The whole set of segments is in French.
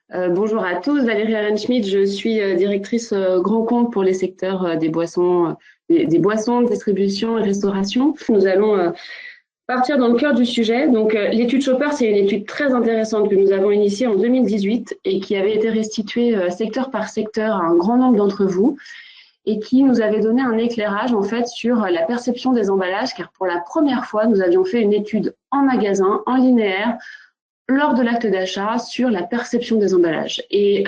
Bonjour à tous, Valérie Arenschmidt, je suis directrice grand compte pour les secteurs des boissons, des boissons, distribution et restauration. Nous allons partir dans le cœur du sujet. Donc, l'étude Shopper, c'est une étude très intéressante que nous avons initiée en 2018 et qui avait été restituée secteur par secteur à un grand nombre d'entre vous et qui nous avait donné un éclairage en fait sur la perception des emballages, car pour la première fois, nous avions fait une étude en magasin, en linéaire, lors de l'acte d'achat sur la perception des emballages. Et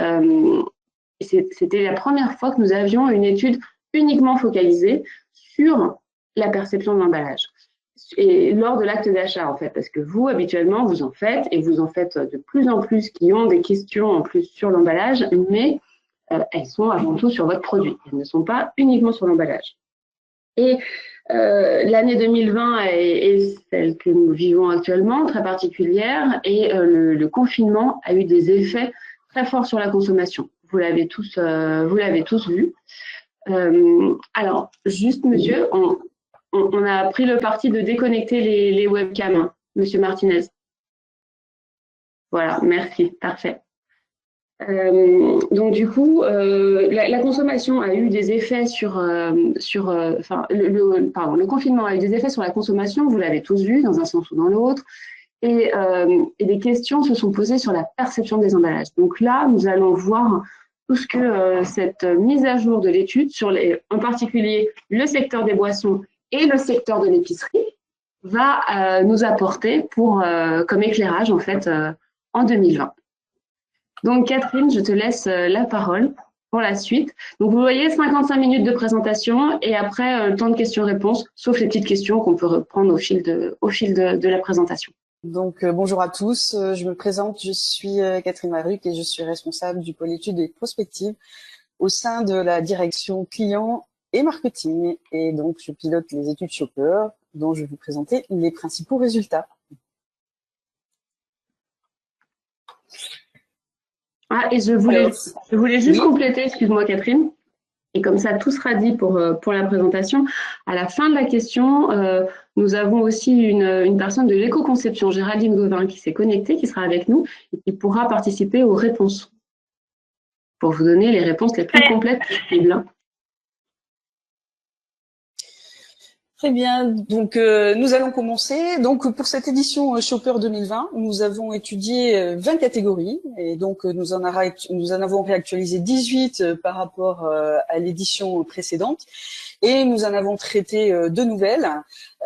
c'était la première fois que nous avions une étude uniquement focalisée sur la perception de l'emballage. Et lors de l'acte d'achat, en fait, parce que vous, habituellement, vous en faites, et vous en faites de plus en plus qui ont des questions en plus sur l'emballage, mais elles sont avant tout sur votre produit. Elles ne sont pas uniquement sur l'emballage. Et l'année 2020 est celle que nous vivons actuellement, très particulière, et le confinement a eu des effets très forts sur la consommation. Vous l'avez tous vu. Alors, juste, monsieur, on a pris le parti de déconnecter les webcams, hein, monsieur Martinez. Voilà, merci, parfait. Donc du coup, la consommation a eu des effets le confinement a eu des effets sur la consommation, vous l'avez tous vu dans un sens ou dans l'autre, et des questions se sont posées sur la perception des emballages. Donc là, nous allons voir tout ce que cette mise à jour de l'étude sur en particulier le secteur des boissons et le secteur de l'épicerie va nous apporter comme éclairage en fait en 2020. Donc, Catherine, je te laisse la parole pour la suite. Donc, vous voyez, 55 minutes de présentation et après, le temps de questions-réponses, sauf les petites questions qu'on peut reprendre au fil de la présentation. Donc, bonjour à tous. Je me présente, je suis Catherine Maruc et je suis responsable du pôle études et prospectives au sein de la direction client et marketing. Et donc, je pilote les études Shopper dont je vais vous présenter les principaux résultats. Ah, et je voulais juste compléter, excuse-moi Catherine, et comme ça tout sera dit pour la présentation. À la fin de la question, nous avons aussi une personne de l'éco-conception, Géraldine Gauvin, qui s'est connectée, qui sera avec nous et qui pourra participer aux réponses pour vous donner les réponses les plus complètes possibles. Très bien, donc nous allons commencer. Donc pour cette édition Shopper 2020, nous avons étudié 20 catégories et donc nous en avons réactualisé 18 par rapport à l'édition précédente et nous en avons traité deux nouvelles,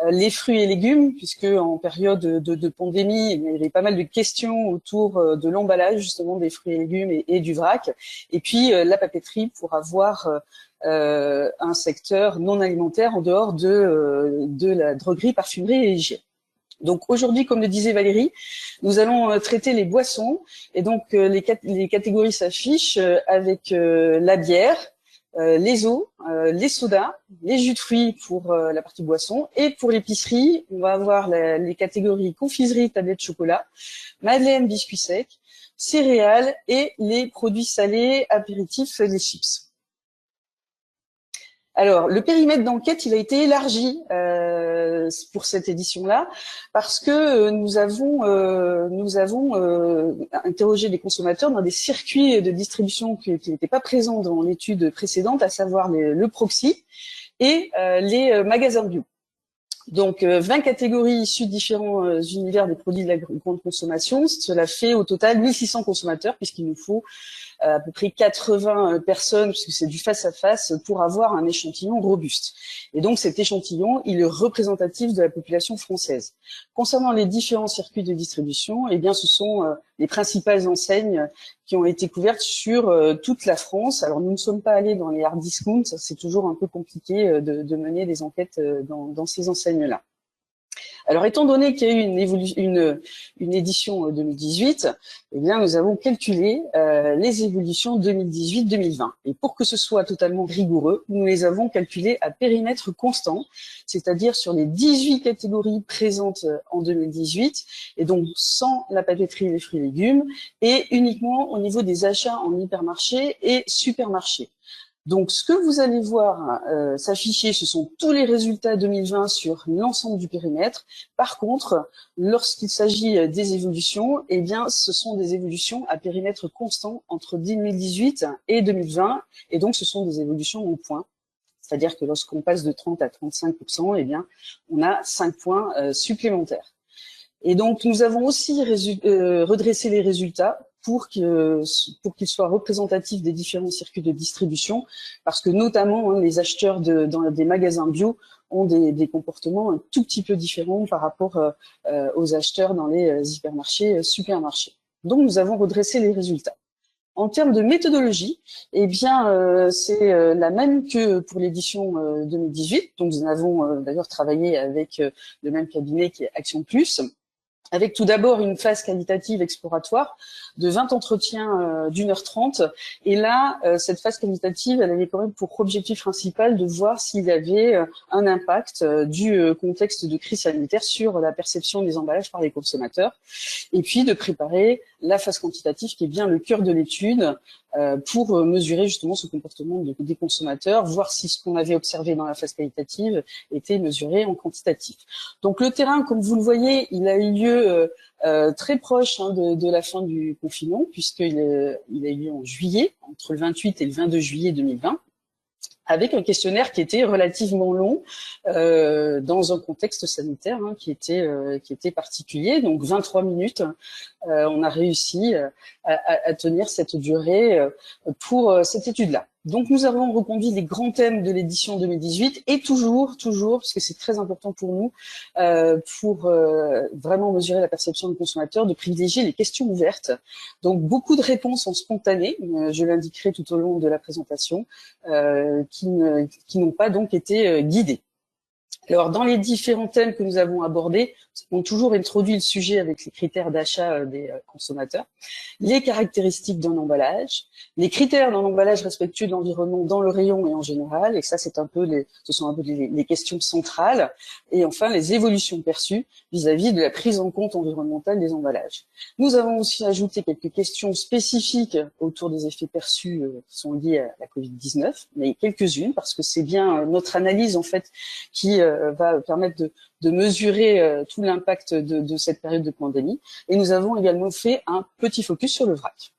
les fruits et légumes, puisque en période de pandémie, il y avait pas mal de questions autour de l'emballage justement des fruits et légumes et du vrac, et puis la papeterie pour avoir un secteur non alimentaire en dehors de la droguerie, parfumerie et hygiène. Donc aujourd'hui, comme le disait Valérie, nous allons traiter les boissons et donc les catégories s'affichent avec la bière, les eaux, les sodas, les jus de fruits pour la partie boisson et pour l'épicerie, on va avoir les catégories confiserie, tablette chocolat, madeleine, biscuits secs, céréales et les produits salés, apéritifs, les chips. Alors, le périmètre d'enquête, il a été élargi pour cette édition-là parce que nous avons interrogé les consommateurs dans des circuits de distribution qui n'étaient pas présents dans l'étude précédente, à savoir le proxy et les magasins bio. Donc, 20 catégories issues de différents univers des produits de la grande consommation. Cela fait au total 1600 consommateurs puisqu'il nous faut à peu près 80 personnes, puisque c'est du face-à-face, pour avoir un échantillon robuste. Et donc cet échantillon, il est représentatif de la population française. Concernant les différents circuits de distribution, eh bien ce sont les principales enseignes qui ont été couvertes sur toute la France. Alors nous ne sommes pas allés dans les hard discounts, c'est toujours un peu compliqué de mener des enquêtes dans ces enseignes-là. Alors, étant donné qu'il y a eu une édition 2018, eh bien, nous avons calculé les évolutions 2018-2020. Et pour que ce soit totalement rigoureux, nous les avons calculées à périmètre constant, c'est-à-dire sur les 18 catégories présentes en 2018, et donc sans la papeterie, les fruits et légumes, et uniquement au niveau des achats en hypermarché et supermarché. Donc, ce que vous allez voir s'afficher, ce sont tous les résultats 2020 sur l'ensemble du périmètre. Par contre, lorsqu'il s'agit des évolutions, eh bien, ce sont des évolutions à périmètre constant entre 2018 et 2020, et donc ce sont des évolutions au point. C'est-à-dire que lorsqu'on passe de 30 à 35%, eh bien, on a 5 points supplémentaires. Et donc, nous avons aussi redressé les résultats pour qu'ils soient représentatifs des différents circuits de distribution, parce que notamment les acheteurs dans des magasins bio ont des comportements un tout petit peu différents par rapport aux acheteurs dans les hypermarchés, supermarchés. Donc, nous avons redressé les résultats. En termes de méthodologie, eh bien, c'est la même que pour l'édition 2018. Donc, nous avons d'ailleurs travaillé avec le même cabinet qui est Action Plus, avec tout d'abord une phase qualitative exploratoire de 20 entretiens d'1h30. Et là, cette phase qualitative, elle avait quand même pour objectif principal de voir s'il y avait un impact du contexte de crise sanitaire sur la perception des emballages par les consommateurs. Et puis de préparer la phase quantitative qui est bien le cœur de l'étude pour mesurer justement ce comportement des consommateurs, voir si ce qu'on avait observé dans la phase qualitative était mesuré en quantitatif. Donc le terrain, comme vous le voyez, il a eu lieu très proche de la fin du confinement, puisqu'il a eu lieu en juillet, entre le 28 et le 22 juillet 2020. Avec un questionnaire qui était relativement long dans un contexte sanitaire qui était particulier. Donc 23 minutes, on a réussi à tenir cette durée pour cette étude-là. Donc nous avons reconduit les grands thèmes de l'édition 2018 et toujours, parce que c'est très important pour nous, pour vraiment mesurer la perception du consommateur, de privilégier les questions ouvertes. Donc beaucoup de réponses en spontané, je l'indiquerai tout au long de la présentation, qui n'ont pas donc été guidées. Alors, dans les différents thèmes que nous avons abordés, on a toujours introduit le sujet avec les critères d'achat des consommateurs, les caractéristiques d'un emballage, les critères d'un emballage respectueux de l'environnement dans le rayon et en général, et ça, ce sont un peu les questions centrales, et enfin, les évolutions perçues vis-à-vis de la prise en compte environnementale des emballages. Nous avons aussi ajouté quelques questions spécifiques autour des effets perçus qui sont liés à la Covid-19, mais quelques-unes, parce que c'est bien notre analyse, en fait, qui va permettre de mesurer tout l'impact de cette période de pandémie. Et nous avons également fait un petit focus sur le vrac.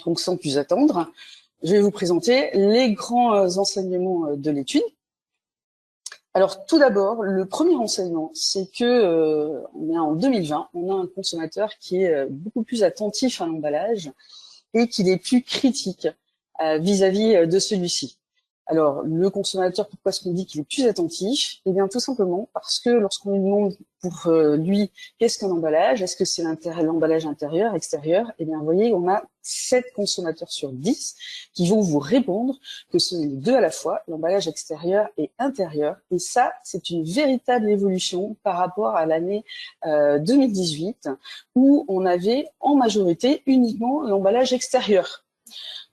Donc, sans plus attendre, je vais vous présenter les grands enseignements de l'étude. Alors, tout d'abord, le premier enseignement, c'est que on est en 2020, on a un consommateur qui est beaucoup plus attentif à l'emballage et qu'il est plus critique vis-à-vis de celui-ci. Alors, le consommateur, pourquoi est-ce qu'on dit qu'il est plus attentif? Eh bien, tout simplement parce que lorsqu'on lui demande pour lui qu'est-ce qu'un emballage, est-ce que c'est l'emballage intérieur, extérieur? Eh bien, vous voyez, on a 7 consommateurs sur 10 qui vont vous répondre que ce sont les deux à la fois, l'emballage extérieur et intérieur. Et ça, c'est une véritable évolution par rapport à l'année 2018 où on avait en majorité uniquement l'emballage extérieur.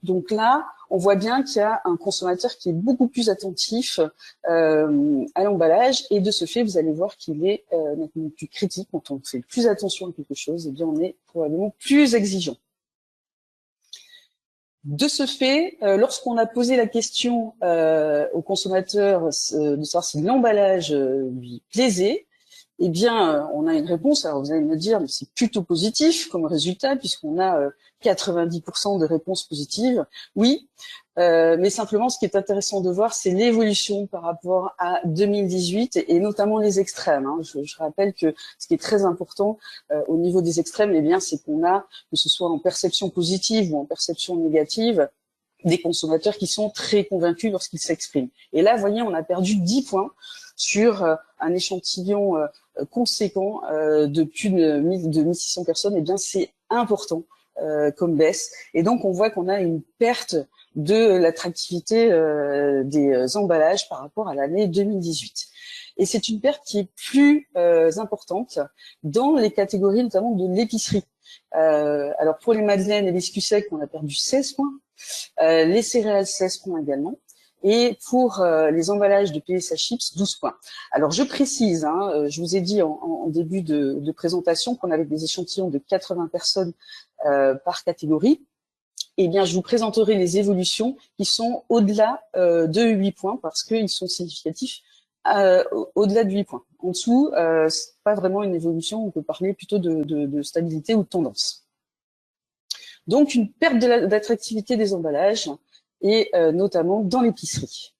Donc là, on voit bien qu'il y a un consommateur qui est beaucoup plus attentif à l'emballage et de ce fait, vous allez voir qu'il est nettement plus critique. Quand on fait plus attention à quelque chose, eh bien, on est probablement plus exigeant. De ce fait, lorsqu'on a posé la question au consommateur de savoir si l'emballage lui plaisait, eh bien, on a une réponse. Alors, vous allez me dire, mais c'est plutôt positif comme résultat, puisqu'on a 90% de réponses positives. Oui, mais simplement, ce qui est intéressant de voir, c'est l'évolution par rapport à 2018 et notamment les extrêmes. Je rappelle que ce qui est très important au niveau des extrêmes, eh bien, c'est qu'on a, que ce soit en perception positive ou en perception négative, des consommateurs qui sont très convaincus lorsqu'ils s'expriment. Et là, vous voyez, on a perdu 10 points sur un échantillon conséquent de plus de 1600 personnes. Eh bien, c'est important comme baisse. Et donc, on voit qu'on a une perte de l'attractivité des emballages par rapport à l'année 2018. Et c'est une perte qui est plus importante dans les catégories notamment de l'épicerie. Alors, pour les madeleines et les biscuits secs, on a perdu 16 points. Les céréales, 16 points également. Et pour les emballages de PSA Chips, 12 points. Alors, je précise, je vous ai dit en début de présentation qu'on avait des échantillons de 80 personnes par catégorie. eh bien, je vous présenterai les évolutions qui sont au-delà de 8 points parce qu'ils sont significatifs au-delà de 8 points. En dessous, c'est pas vraiment une évolution, on peut parler plutôt de stabilité ou de tendance. Donc, une perte d'attractivité des emballages et notamment dans l'épicerie.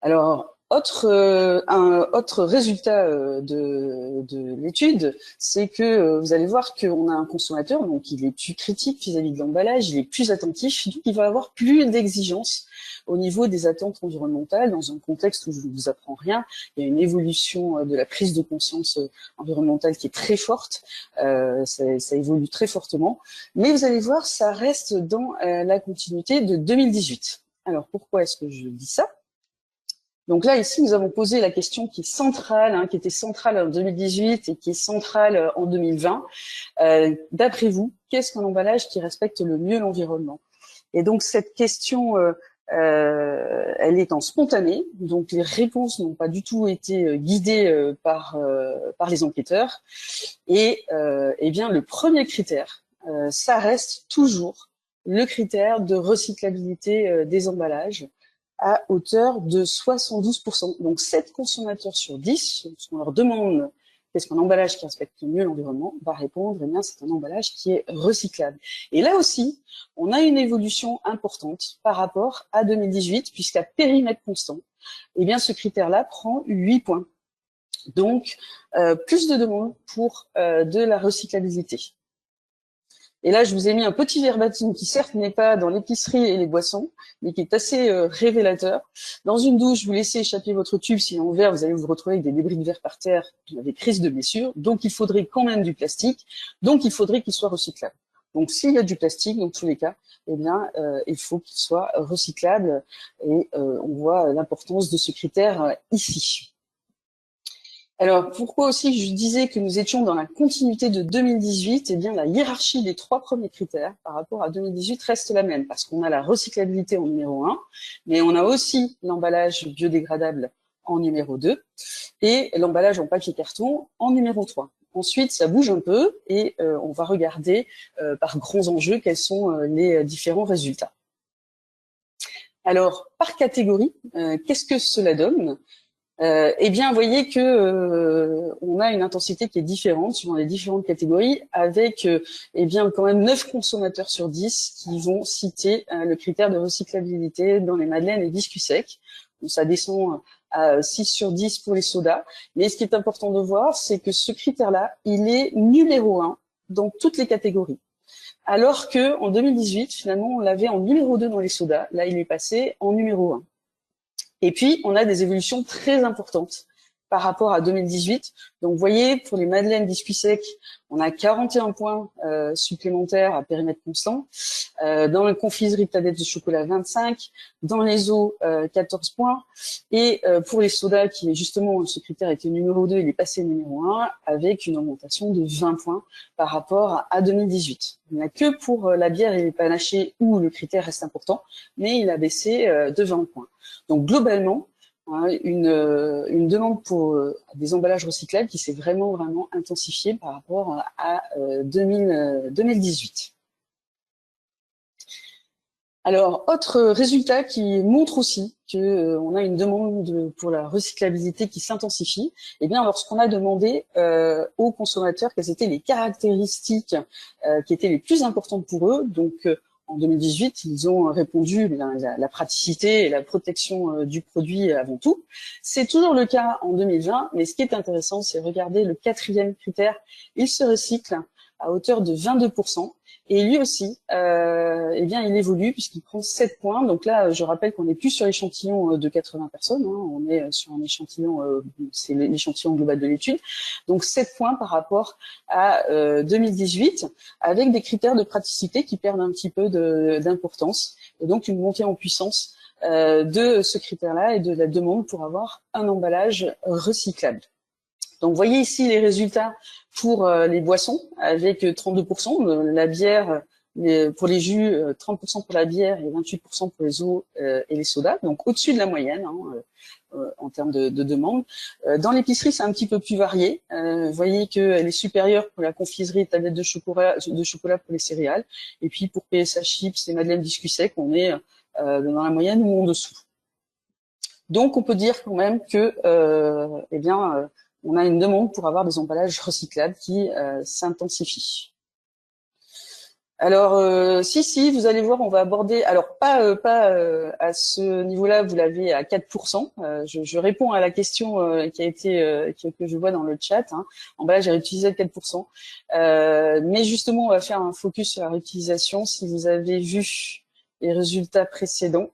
Alors, un autre résultat de l'étude, c'est que vous allez voir qu'on a un consommateur, donc il est plus critique vis-à-vis de l'emballage, il est plus attentif, donc il va avoir plus d'exigences au niveau des attentes environnementales, dans un contexte où je ne vous apprends rien, il y a une évolution de la prise de conscience environnementale qui est très forte, ça évolue très fortement, mais vous allez voir, ça reste dans la continuité de 2018. Alors, pourquoi est-ce que je dis ça ? Donc là, ici, nous avons posé la question qui est centrale, qui était centrale en 2018 et qui est centrale en 2020. D'après vous, qu'est-ce qu'un emballage qui respecte le mieux l'environnement? Et donc, cette question, elle est en spontané. Donc, les réponses n'ont pas du tout été guidées par les enquêteurs. Et eh bien, le premier critère, ça reste toujours le critère de recyclabilité des emballages, à hauteur de 72%. Donc 7 consommateurs sur 10, ce qu'on leur demande, qu'est-ce qu'un emballage qui respecte mieux l'environnement, va répondre, eh bien, c'est un emballage qui est recyclable. Et là aussi, on a une évolution importante par rapport à 2018, puisqu'à périmètre constant, eh bien, ce critère-là prend 8 points. Donc, plus de demandes pour de la recyclabilité. Et là, je vous ai mis un petit verbatim qui, certes, n'est pas dans l'épicerie et les boissons, mais qui est assez révélateur. Dans une douche, vous laissez échapper votre tube, sinon en verre, vous allez vous retrouver avec des débris de verre par terre, des crises de blessures. Donc, il faudrait quand même du plastique. Donc, il faudrait qu'il soit recyclable. Donc, s'il y a du plastique, dans tous les cas, eh bien, il faut qu'il soit recyclable. Et on voit l'importance de ce critère ici. Alors, pourquoi aussi je disais que nous étions dans la continuité de 2018? Eh bien, la hiérarchie des 3 premiers critères par rapport à 2018 reste la même, parce qu'on a la recyclabilité en numéro 1, mais on a aussi l'emballage biodégradable en numéro 2, et l'emballage en papier carton en numéro 3. Ensuite, ça bouge un peu, et on va regarder par grands enjeux quels sont les différents résultats. Alors, par catégorie, qu'est-ce que cela donne ? Eh bien, vous voyez que on a une intensité qui est différente suivant les différentes catégories, avec eh bien quand même 9 consommateurs sur 10 qui vont citer le critère de recyclabilité dans les madeleines et biscuits secs. Donc, ça descend à 6 sur 10 pour les sodas. Mais ce qui est important de voir, c'est que ce critère-là, il est numéro 1 dans toutes les catégories. Alors que en 2018, finalement, on l'avait en numéro 2 dans les sodas. Là, il est passé en numéro 1. Et puis, on a des évolutions très importantes par rapport à 2018. Donc, vous voyez, pour les madeleines biscuits secs, on a 41 points supplémentaires à périmètre constant. Dans les confiseries tablette de chocolat, 25. Dans les eaux, 14 points. Et pour les sodas, qui justement, ce critère était numéro 2, il est passé numéro 1, avec une augmentation de 20 points par rapport à 2018. Il n'y a que pour la bière et les panachés où le critère reste important, mais il a baissé de 20 points. Donc, globalement, une demande pour des emballages recyclables qui s'est vraiment intensifiée par rapport à 2018. Alors, autre résultat qui montre aussi que on a une demande pour la recyclabilité qui s'intensifie, eh bien, lorsqu'on a demandé aux consommateurs quelles étaient les caractéristiques qui étaient les plus importantes pour eux, donc en 2018, ils ont répondu la praticité et la protection du produit avant tout. C'est toujours le cas en 2020, mais ce qui est intéressant, c'est regarder le 4e critère. Il se recycle à hauteur de 22%. Et lui aussi, eh bien, il évolue puisqu'il prend 7 points. Donc là, je rappelle qu'on n'est plus sur l'échantillon de 80 personnes. On est sur un échantillon, c'est l'échantillon global de l'étude. Donc 7 points par rapport à 2018, avec des critères de praticité qui perdent un petit peu d'importance. Et donc une montée en puissance de ce critère-là et de la demande pour avoir un emballage recyclable. Donc, vous voyez ici les résultats pour les boissons, avec 32%, la bière pour les jus, 30% pour la bière et 28% pour les eaux et les sodas, donc au-dessus de la moyenne en termes de demande. Dans l'épicerie, c'est un petit peu plus varié. Vous voyez qu'elle est supérieure pour la confiserie et tablettes de chocolat pour les céréales. Et puis pour PSA chips et madeleine biscuits secs, on est dans la moyenne ou en dessous. Donc on peut dire quand même que on a une demande pour avoir des emballages recyclables qui s'intensifie. Alors, si, vous allez voir, on va aborder, alors pas à ce niveau-là, vous l'avez à 4%. Je réponds à la question qui a été que je vois dans le chat. Emballage à réutiliser à 4%. Mais justement, on va faire un focus sur la réutilisation. Si vous avez vu les résultats précédents,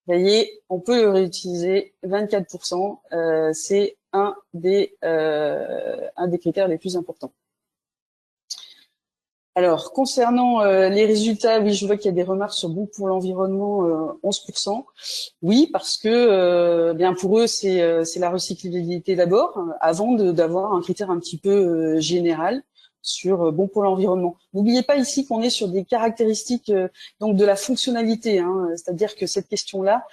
vous voyez, on peut le réutiliser 24%. C'est un des critères les plus importants. Alors, concernant les résultats, oui, je vois qu'il y a des remarques sur bon pour l'environnement, 11%. Oui, parce que bien pour eux, c'est la recyclabilité d'abord, avant d'avoir un critère un petit peu général sur bon pour l'environnement. N'oubliez pas ici qu'on est sur des caractéristiques donc de la fonctionnalité, c'est-à-dire que cette question-là,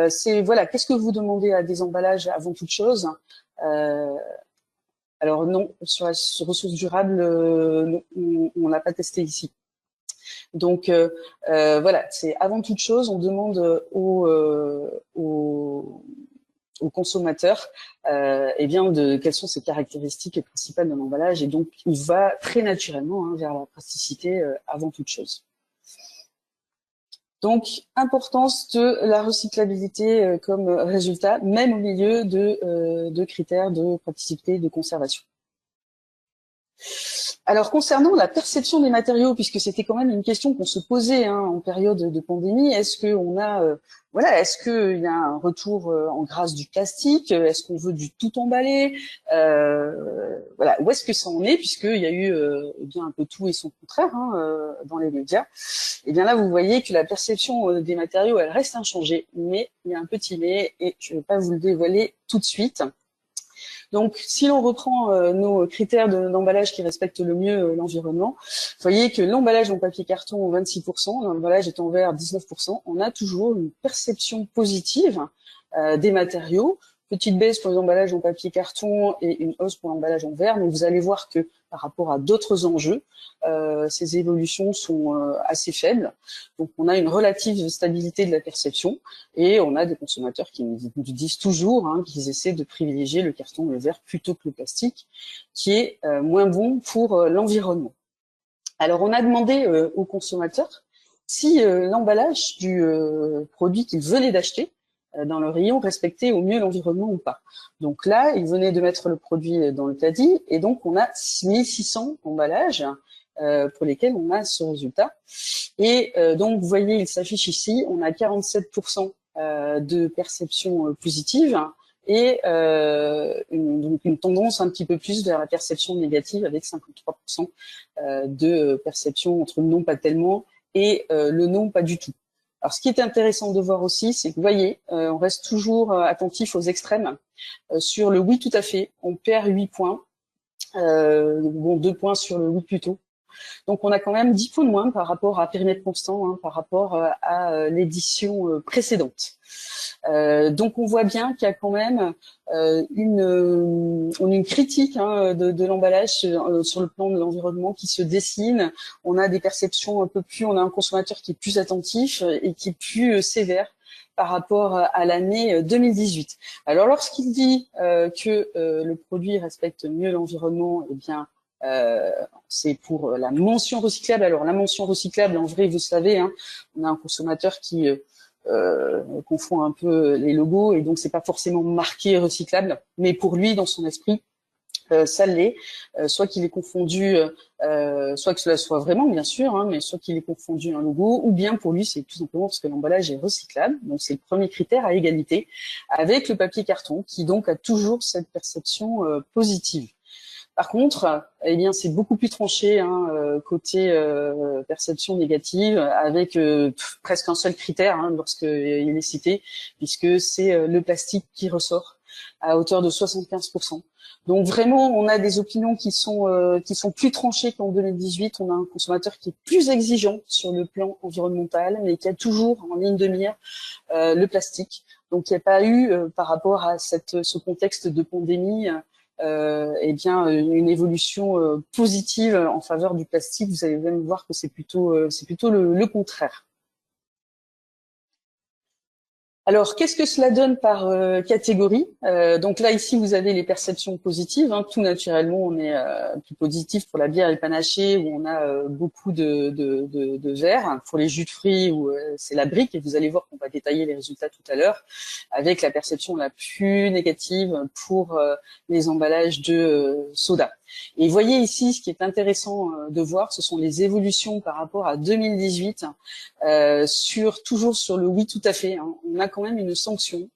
c'est voilà, qu'est-ce que vous demandez à des emballages avant toute chose. Alors non, sur la ressource durable, on l'a pas testé ici. Donc voilà, c'est avant toute chose, on demande aux consommateurs quelles sont ces caractéristiques principales de l'emballage, et donc il va très naturellement vers la praticité avant toute chose. Donc, importance de la recyclabilité comme résultat, même au milieu de critères de praticité, de conservation. Alors, concernant la perception des matériaux, puisque c'était quand même une question qu'on se posait en période de pandémie, est-ce qu'on a, est-ce qu'il y a un retour en grâce du plastique? Est-ce qu'on veut du tout emballé? Où est-ce que ça en est? Puisqu'il y a eu un peu tout et son contraire dans les médias. Et bien là, vous voyez que la perception des matériaux, elle reste inchangée, mais il y a un petit mais, et je ne vais pas vous le dévoiler tout de suite. Donc, si l'on reprend nos critères d'emballage qui respectent le mieux l'environnement, vous voyez que l'emballage en papier carton 26%, l'emballage est en verre 19%, on a toujours une perception positive des matériaux. Petite baisse pour les emballages en papier carton et une hausse pour l'emballage en verre. Donc vous allez voir que par rapport à d'autres enjeux, ces évolutions sont assez faibles. Donc on a une relative stabilité de la perception et on a des consommateurs qui nous disent toujours qu'ils essaient de privilégier le carton et le verre plutôt que le plastique, qui est moins bon pour l'environnement. Alors on a demandé aux consommateurs si l'emballage du produit qu'ils venaient d'acheter dans le rayon respecter au mieux l'environnement ou pas. Donc là, ils venaient de mettre le produit dans le caddie et donc on a 1600 emballages pour lesquels on a ce résultat. Et donc vous voyez, il s'affiche ici, on a 47% de perception positive et donc une tendance un petit peu plus vers la perception négative avec 53% de perception entre le non pas tellement et le non pas du tout. Alors, ce qui est intéressant de voir aussi, c'est que vous voyez, on reste toujours attentif aux extrêmes. Sur le oui tout à fait, on perd 8 points, 2 points sur le oui plutôt. Donc, on a quand même 10 points de moins par rapport à périmètre constant, par rapport à l'édition précédente. Donc, on voit bien qu'il y a quand même une critique de l'emballage sur le plan de l'environnement qui se dessine. On a des perceptions un peu plus, on a un consommateur qui est plus attentif et qui est plus sévère par rapport à l'année 2018. Alors, lorsqu'il dit que le produit respecte mieux l'environnement, eh bien, c'est pour la mention recyclable. Alors, la mention recyclable, en vrai, vous savez, on a un consommateur qui confond un peu les logos et donc c'est pas forcément marqué recyclable, mais pour lui, dans son esprit, ça l'est. Soit qu'il est confondu, soit que cela soit vraiment, bien sûr, mais soit qu'il est confondu un logo, ou bien pour lui, c'est tout simplement parce que l'emballage est recyclable. Donc c'est le premier critère à égalité avec le papier carton, qui donc a toujours cette perception positive. Par contre, eh bien, c'est beaucoup plus tranché côté perception négative, avec presque un seul critère lorsqu'il est cité, puisque c'est le plastique qui ressort à hauteur de 75%. Donc vraiment, on a des opinions qui sont plus tranchées qu'en 2018. On a un consommateur qui est plus exigeant sur le plan environnemental, mais qui a toujours en ligne de mire le plastique. Donc il n'y a pas eu, par rapport à ce contexte de pandémie, eh bien une évolution positive en faveur du plastique. Vous allez même voir que c'est plutôt le contraire. Alors, qu'est-ce que cela donne par catégorie? Donc là, ici, vous avez les perceptions positives. Tout naturellement, on est plus positif pour la bière et le panaché, où on a beaucoup de verre. Pour les jus de fruits, où c'est la brique, et vous allez voir qu'on va détailler les résultats tout à l'heure, avec la perception la plus négative pour les emballages de soda. Et voyez ici, ce qui est intéressant de voir, ce sont les évolutions par rapport à 2018, toujours sur le oui tout à fait. On a quand même une sanction,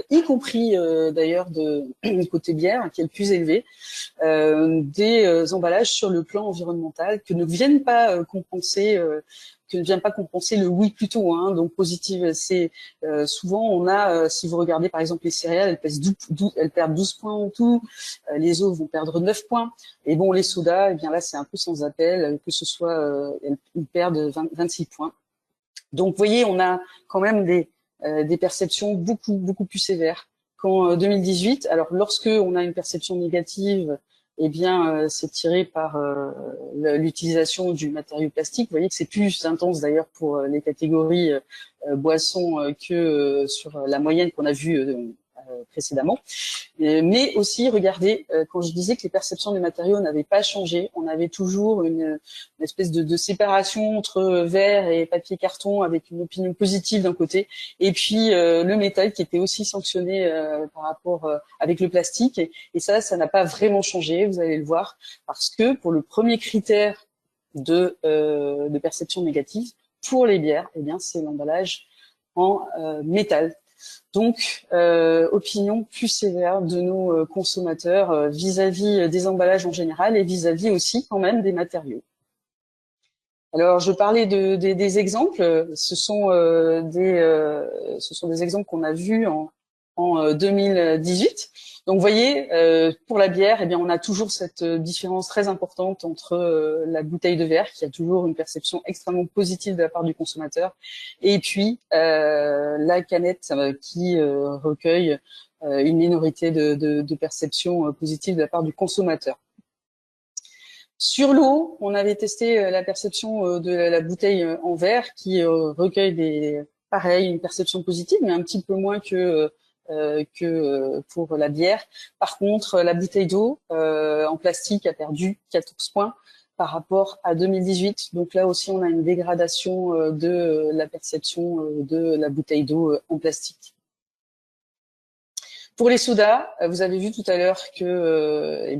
y compris d'ailleurs du côté bière, qui est le plus élevé, des emballages sur le plan environnemental que ne viennent pas compenser. Que ne vient pas compenser le oui plutôt. Donc positive, c'est souvent on a, si vous regardez par exemple les céréales, elles perdent 12 points en tout, les eaux vont perdre 9 points, et bon les sodas, eh bien là c'est un peu sans appel, que ce soit ils perdent 26 points. Donc vous voyez, on a quand même des perceptions beaucoup plus sévères qu'en 2018. Alors lorsque on a une perception négative, eh bien c'est tiré par l'utilisation du matériau plastique. Vous voyez que c'est plus intense d'ailleurs pour les catégories boissons que sur la moyenne qu'on a vue précédemment. Mais aussi, regardez, quand je disais que les perceptions des matériaux n'avaient pas changé, on avait toujours une espèce de séparation entre verre et papier carton, avec une opinion positive d'un côté, et puis le métal qui était aussi sanctionné par rapport avec le plastique. Et ça n'a pas vraiment changé, vous allez le voir, parce que pour le premier critère de perception négative, pour les bières, eh bien c'est l'emballage en métal. Donc, opinion plus sévère de nos consommateurs vis-à-vis des emballages en général et vis-à-vis aussi quand même des matériaux. Alors, je parlais des exemples. Ce sont des exemples qu'on a vus en 2018. Donc, vous voyez, pour la bière, eh bien, on a toujours cette différence très importante entre la bouteille de verre, qui a toujours une perception extrêmement positive de la part du consommateur, et puis la canette qui recueille une minorité de perceptions positives de la part du consommateur. Sur l'eau, on avait testé la perception de la bouteille en verre, qui recueille pareil, une perception positive, mais un petit peu moins que pour la bière. Par contre, la bouteille d'eau en plastique a perdu 14 points par rapport à 2018. Donc là aussi, on a une dégradation de la perception de la bouteille d'eau en plastique. Pour les sodas, vous avez vu tout à l'heure que,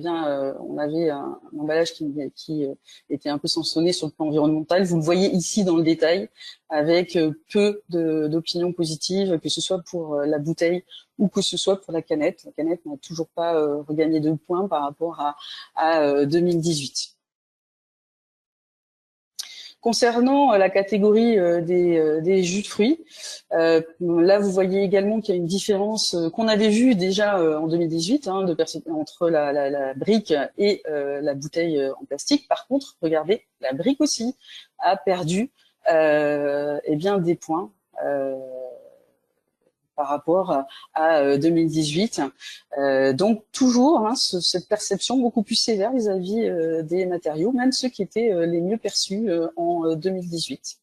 on avait un emballage qui était un peu sanctionné sur le plan environnemental. Vous le voyez ici dans le détail, avec peu d'opinions positives, que ce soit pour la bouteille ou que ce soit pour la canette. La canette n'a toujours pas regagné de points par rapport à 2018. Concernant la catégorie des jus de fruits, là vous voyez également qu'il y a une différence qu'on avait vue déjà en 2018 entre la brique et la bouteille en plastique. Par contre, regardez, la brique aussi a perdu des points par rapport à 2018. Donc toujours cette perception beaucoup plus sévère vis-à-vis des matériaux, même ceux qui étaient les mieux perçus en 2018.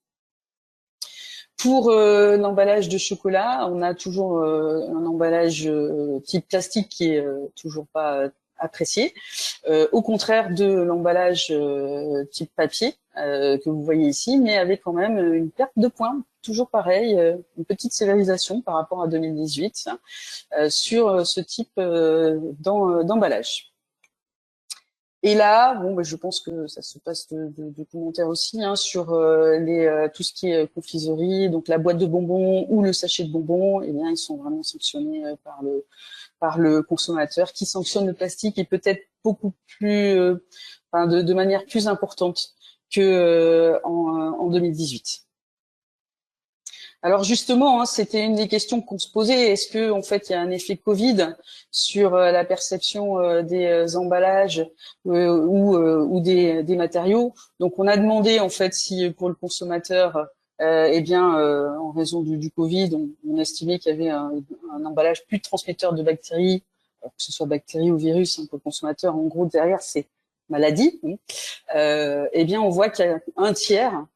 Pour l'emballage de chocolat, on a toujours un emballage type plastique qui est toujours pas apprécié, au contraire de l'emballage type papier que vous voyez ici, mais avec quand même une perte de points, toujours pareil, une petite sévérisation par rapport à 2018 sur ce type d'emballage. Et là, je pense que ça se passe de commentaires aussi sur tout ce qui est confiserie, donc la boîte de bonbons ou le sachet de bonbons, eh bien ils sont vraiment sanctionnés par le consommateur, qui sanctionne le plastique et peut-être beaucoup plus, de manière plus importante que en 2018. Alors justement, hein, c'était une des questions qu'on se posait. Est-ce que en fait il y a un effet Covid sur la perception des emballages ou des matériaux? Donc on a demandé en fait si pour le consommateur, eh bien en raison du Covid, on estimait qu'il y avait un emballage plus transmetteur de bactéries, que ce soit bactéries ou virus, hein, pour le consommateur. En gros derrière c'est maladie. Eh bien on voit qu'il y a un tiers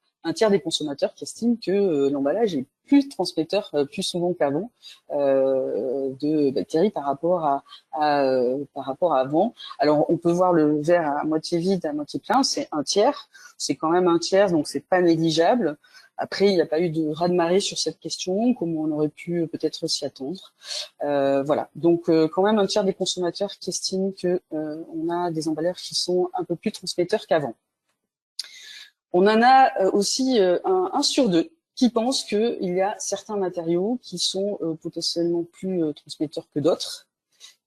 des consommateurs qui estiment que l'emballage est plus transmetteur plus souvent qu'avant de bactéries par rapport par rapport à avant. Alors on peut voir le verre à moitié vide, à moitié plein, c'est un tiers, c'est quand même un tiers, donc c'est pas négligeable. Après, il n'y a pas eu de raz-de-marée sur cette question, comme on aurait pu peut-être s'y attendre. Voilà, donc quand même un tiers des consommateurs qui estiment que on a des emballages qui sont un peu plus transmetteurs qu'avant. On en a aussi un sur deux qui pense qu'il y a certains matériaux qui sont potentiellement plus transmetteurs que d'autres,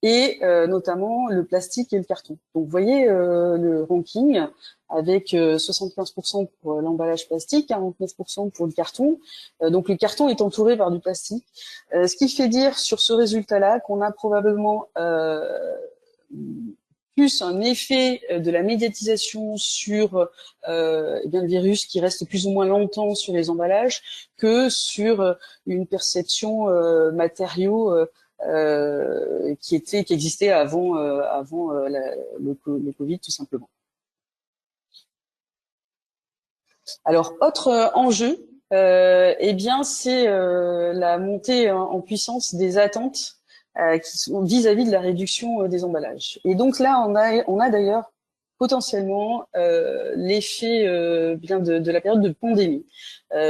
et notamment le plastique et le carton. Donc vous voyez le ranking avec 75% pour l'emballage plastique, 49% pour le carton. Donc le carton est entouré par du plastique, ce qui fait dire sur ce résultat-là qu'on a probablement plus un effet de la médiatisation sur eh bien, le virus qui reste plus ou moins longtemps sur les emballages que sur une perception matériaux qui existait avant le Covid tout simplement. Alors autre enjeu, eh bien c'est la montée en puissance des attentes qui sont vis-à-vis de la réduction des emballages. Et donc là, on a d'ailleurs potentiellement l'effet bien de la période de pandémie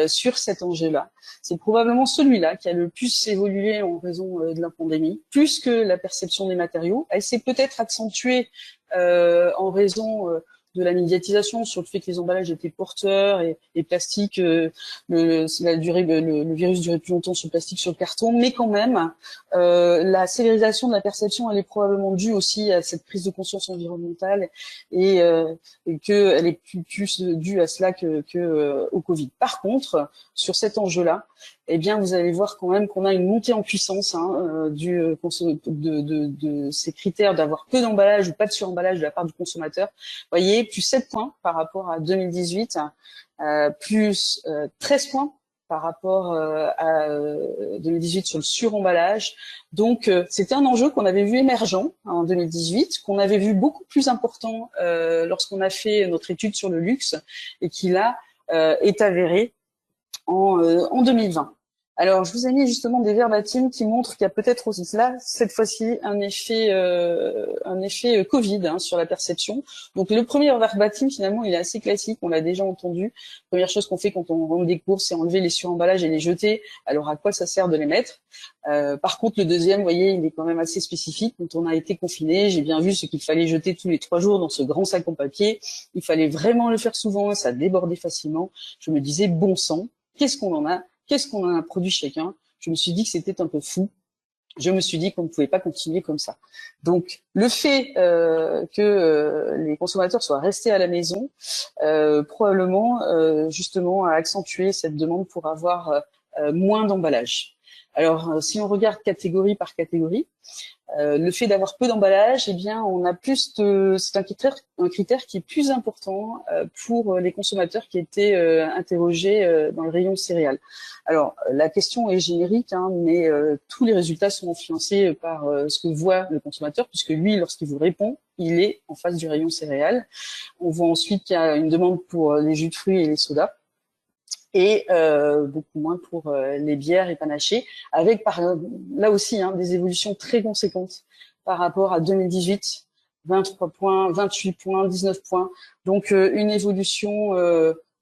sur cet enjeu-là. C'est probablement celui-là qui a le plus évolué en raison de la pandémie, plus que la perception des matériaux. Elle s'est peut-être accentuée en raison de la médiatisation sur le fait que les emballages étaient porteurs et plastique, le virus durait plus longtemps sur le plastique, sur le carton, mais quand même, la sévérisation de la perception, elle est probablement due aussi à cette prise de conscience environnementale et qu'elle est plus due à cela que au Covid. Par contre, sur cet enjeu-là, eh bien, vous allez voir quand même qu'on a une montée en puissance de ces critères d'avoir peu d'emballage ou pas de suremballage de la part du consommateur. Vous voyez, plus 7 points par rapport à 2018, plus 13 points par rapport à 2018 sur le suremballage. Donc, c'était un enjeu qu'on avait vu émergent en 2018, qu'on avait vu beaucoup plus important lorsqu'on a fait notre étude sur le luxe et qui là est avéré en 2020. Alors, je vous ai mis justement des verbatims qui montrent qu'il y a peut-être aussi là, cette fois-ci, un effet Covid sur la perception. Donc, le premier verbatim, finalement, il est assez classique, on l'a déjà entendu. Première chose qu'on fait quand on rentre des courses, c'est enlever les suremballages et les jeter. Alors, à quoi ça sert de les mettre? Par contre, le deuxième, vous voyez, il est quand même assez spécifique. Quand on a été confiné, j'ai bien vu ce qu'il fallait jeter tous les 3 jours dans ce grand sac en papier. Il fallait vraiment le faire souvent, ça débordait facilement. Je me disais, bon sang, qu'est-ce qu'on en a? Qu'est-ce qu'on en a produit chacun? Je me suis dit que c'était un peu fou. Je me suis dit qu'on ne pouvait pas continuer comme ça. Donc, le fait que les consommateurs soient restés à la maison, probablement, justement, a accentué cette demande pour avoir moins d'emballage. Alors, si on regarde catégorie par catégorie, le fait d'avoir peu d'emballage, eh bien, on a c'est un critère qui est plus important pour les consommateurs qui étaient interrogés dans le rayon céréales. Alors, la question est générique, mais tous les résultats sont influencés par ce que voit le consommateur, puisque lui, lorsqu'il vous répond, il est en face du rayon céréales. On voit ensuite qu'il y a une demande pour les jus de fruits et les sodas, et beaucoup moins pour les bières et panachés, avec là aussi des évolutions très conséquentes par rapport à 2018, 23 points, 28 points, 19 points. Donc une évolution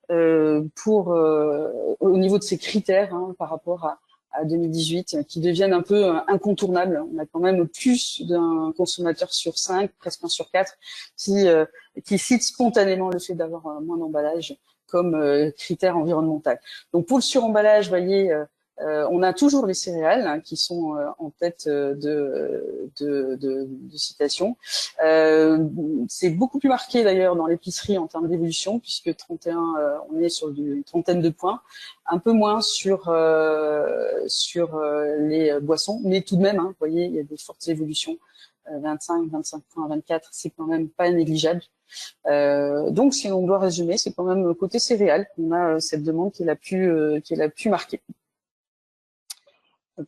au niveau de ces critères par rapport à 2018 qui deviennent un peu incontournables. On a quand même plus d'un consommateur sur 5, presque 1 sur 4, qui cite spontanément le fait d'avoir moins d'emballage comme critère environnemental. Donc pour le suremballage, vous voyez, On a toujours les céréales hein, qui sont en tête de citation. C'est beaucoup plus marqué d'ailleurs dans l'épicerie en termes d'évolution, puisque 31, on est sur une trentaine de points, un peu moins sur les boissons, mais tout de même, hein, vous voyez, il y a des fortes évolutions. 25 points, 24, c'est quand même pas négligeable. Donc, si on doit résumer, c'est quand même côté céréales qu'on a cette demande qui est la plus marquée.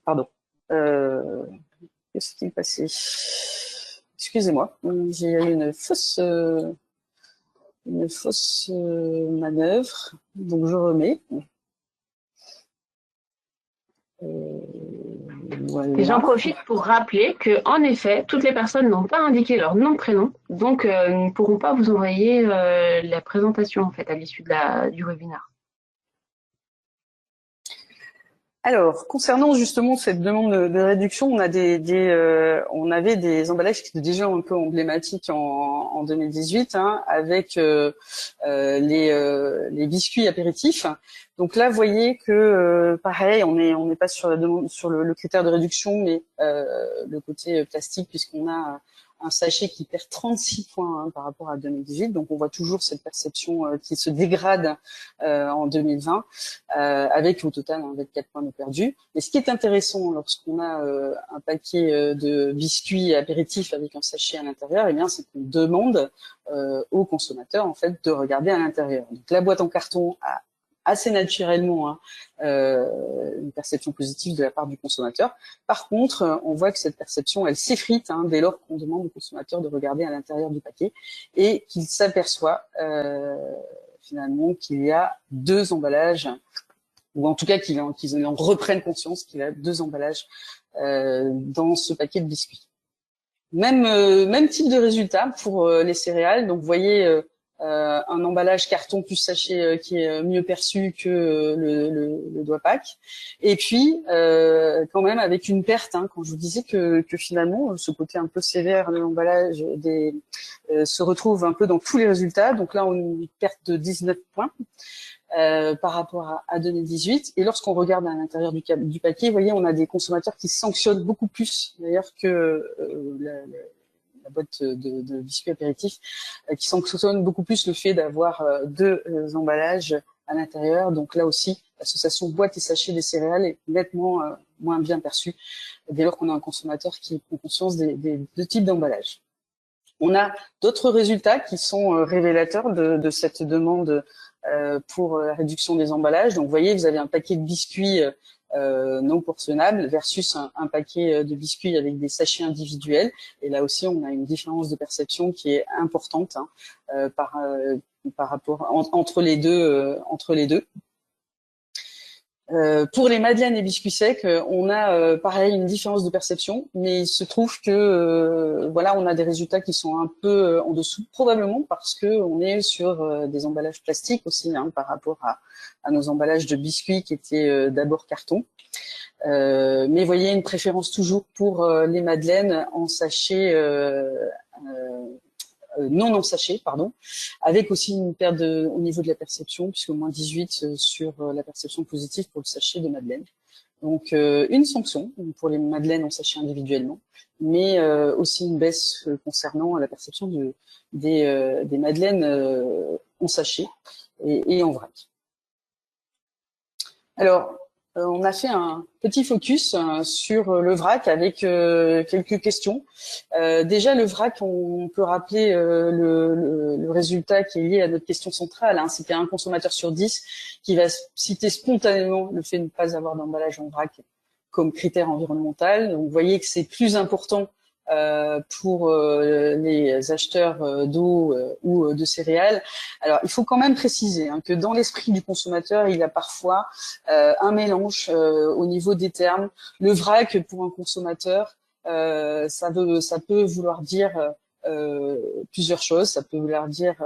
Pardon. Qu'est-ce qui est passé? Excusez-moi, j'ai eu une fausse manœuvre, donc je remets. Voilà. Et j'en profite pour rappeler que, en effet, toutes les personnes n'ont pas indiqué leur nom de prénom, donc ne pourront pas vous envoyer la présentation en fait à l'issue du webinaire. Alors, concernant justement cette demande de réduction, on a on avait des emballages qui étaient déjà un peu emblématiques en 2018, hein, avec les biscuits apéritifs. Donc là, vous voyez que pareil, on n'est pas sur la demande, sur le critère de réduction, mais le côté plastique, puisqu'on a un sachet qui perd 36 points hein, par rapport à 2018. Donc, on voit toujours cette perception qui se dégrade en 2020, avec au total 24 points de perdus. Mais ce qui est intéressant lorsqu'on a un paquet de biscuits apéritifs avec un sachet à l'intérieur, eh bien, c'est qu'on demande aux consommateurs en fait de regarder à l'intérieur. Donc, la boîte en carton a assez naturellement hein, une perception positive de la part du consommateur. Par contre, on voit que cette perception, elle s'effrite hein, dès lors qu'on demande au consommateur de regarder à l'intérieur du paquet et qu'il s'aperçoit finalement qu'il y a deux emballages, ou en tout cas qu'ils en reprennent conscience qu'il y a deux emballages dans ce paquet de biscuits. Même type de résultat pour les céréales. Donc, vous voyez un emballage carton plus sachet qui est mieux perçu que le doigt pack. Et puis, quand même, avec une perte, hein, quand je vous disais que finalement, ce côté un peu sévère de l'emballage se retrouve un peu dans tous les résultats. Donc là, on a une perte de 19 points. Par rapport à 2018. Et lorsqu'on regarde à l'intérieur du paquet, vous voyez, on a des consommateurs qui sanctionnent beaucoup plus, d'ailleurs, que la boîte de biscuits apéritifs, qui sanctionnent beaucoup plus le fait d'avoir deux emballages à l'intérieur. Donc là aussi, l'association boîte et sachet des céréales est nettement moins bien perçue, dès lors qu'on a un consommateur qui prend conscience des deux types d'emballages. On a d'autres résultats qui sont révélateurs de cette demande pour la réduction des emballages. Donc, vous voyez, vous avez un paquet de biscuits non portionnables versus un paquet de biscuits avec des sachets individuels. Et là aussi, on a une différence de perception qui est importante hein, par rapport entre les deux. Pour les madeleines et biscuits secs, on a pareil une différence de perception, mais il se trouve que voilà, on a des résultats qui sont un peu en dessous, probablement parce que on est sur des emballages plastiques aussi, hein, par rapport à nos emballages de biscuits qui étaient d'abord carton. Mais vous voyez une préférence toujours pour les madeleines en sachet. Non en sachet, pardon, avec aussi une perte au niveau de la perception, puisque moins 18 sur la perception positive pour le sachet de madeleine. Donc une sanction pour les madeleines en sachet individuellement, mais aussi une baisse concernant la perception des madeleines en sachet et en vrac. Alors, on a fait un petit focus sur le vrac avec quelques questions. Déjà, le vrac, on peut rappeler le résultat qui est lié à notre question centrale. Hein, c'était un consommateur sur 10 qui va citer spontanément le fait de ne pas avoir d'emballage en vrac comme critère environnemental. Donc, vous voyez que c'est plus important pour les acheteurs d'eau ou de céréales. Alors, il faut quand même préciser hein, que dans l'esprit du consommateur, il y a parfois un mélange au niveau des termes. Le vrac, pour un consommateur, ça peut vouloir dire plusieurs choses. Ça peut vouloir dire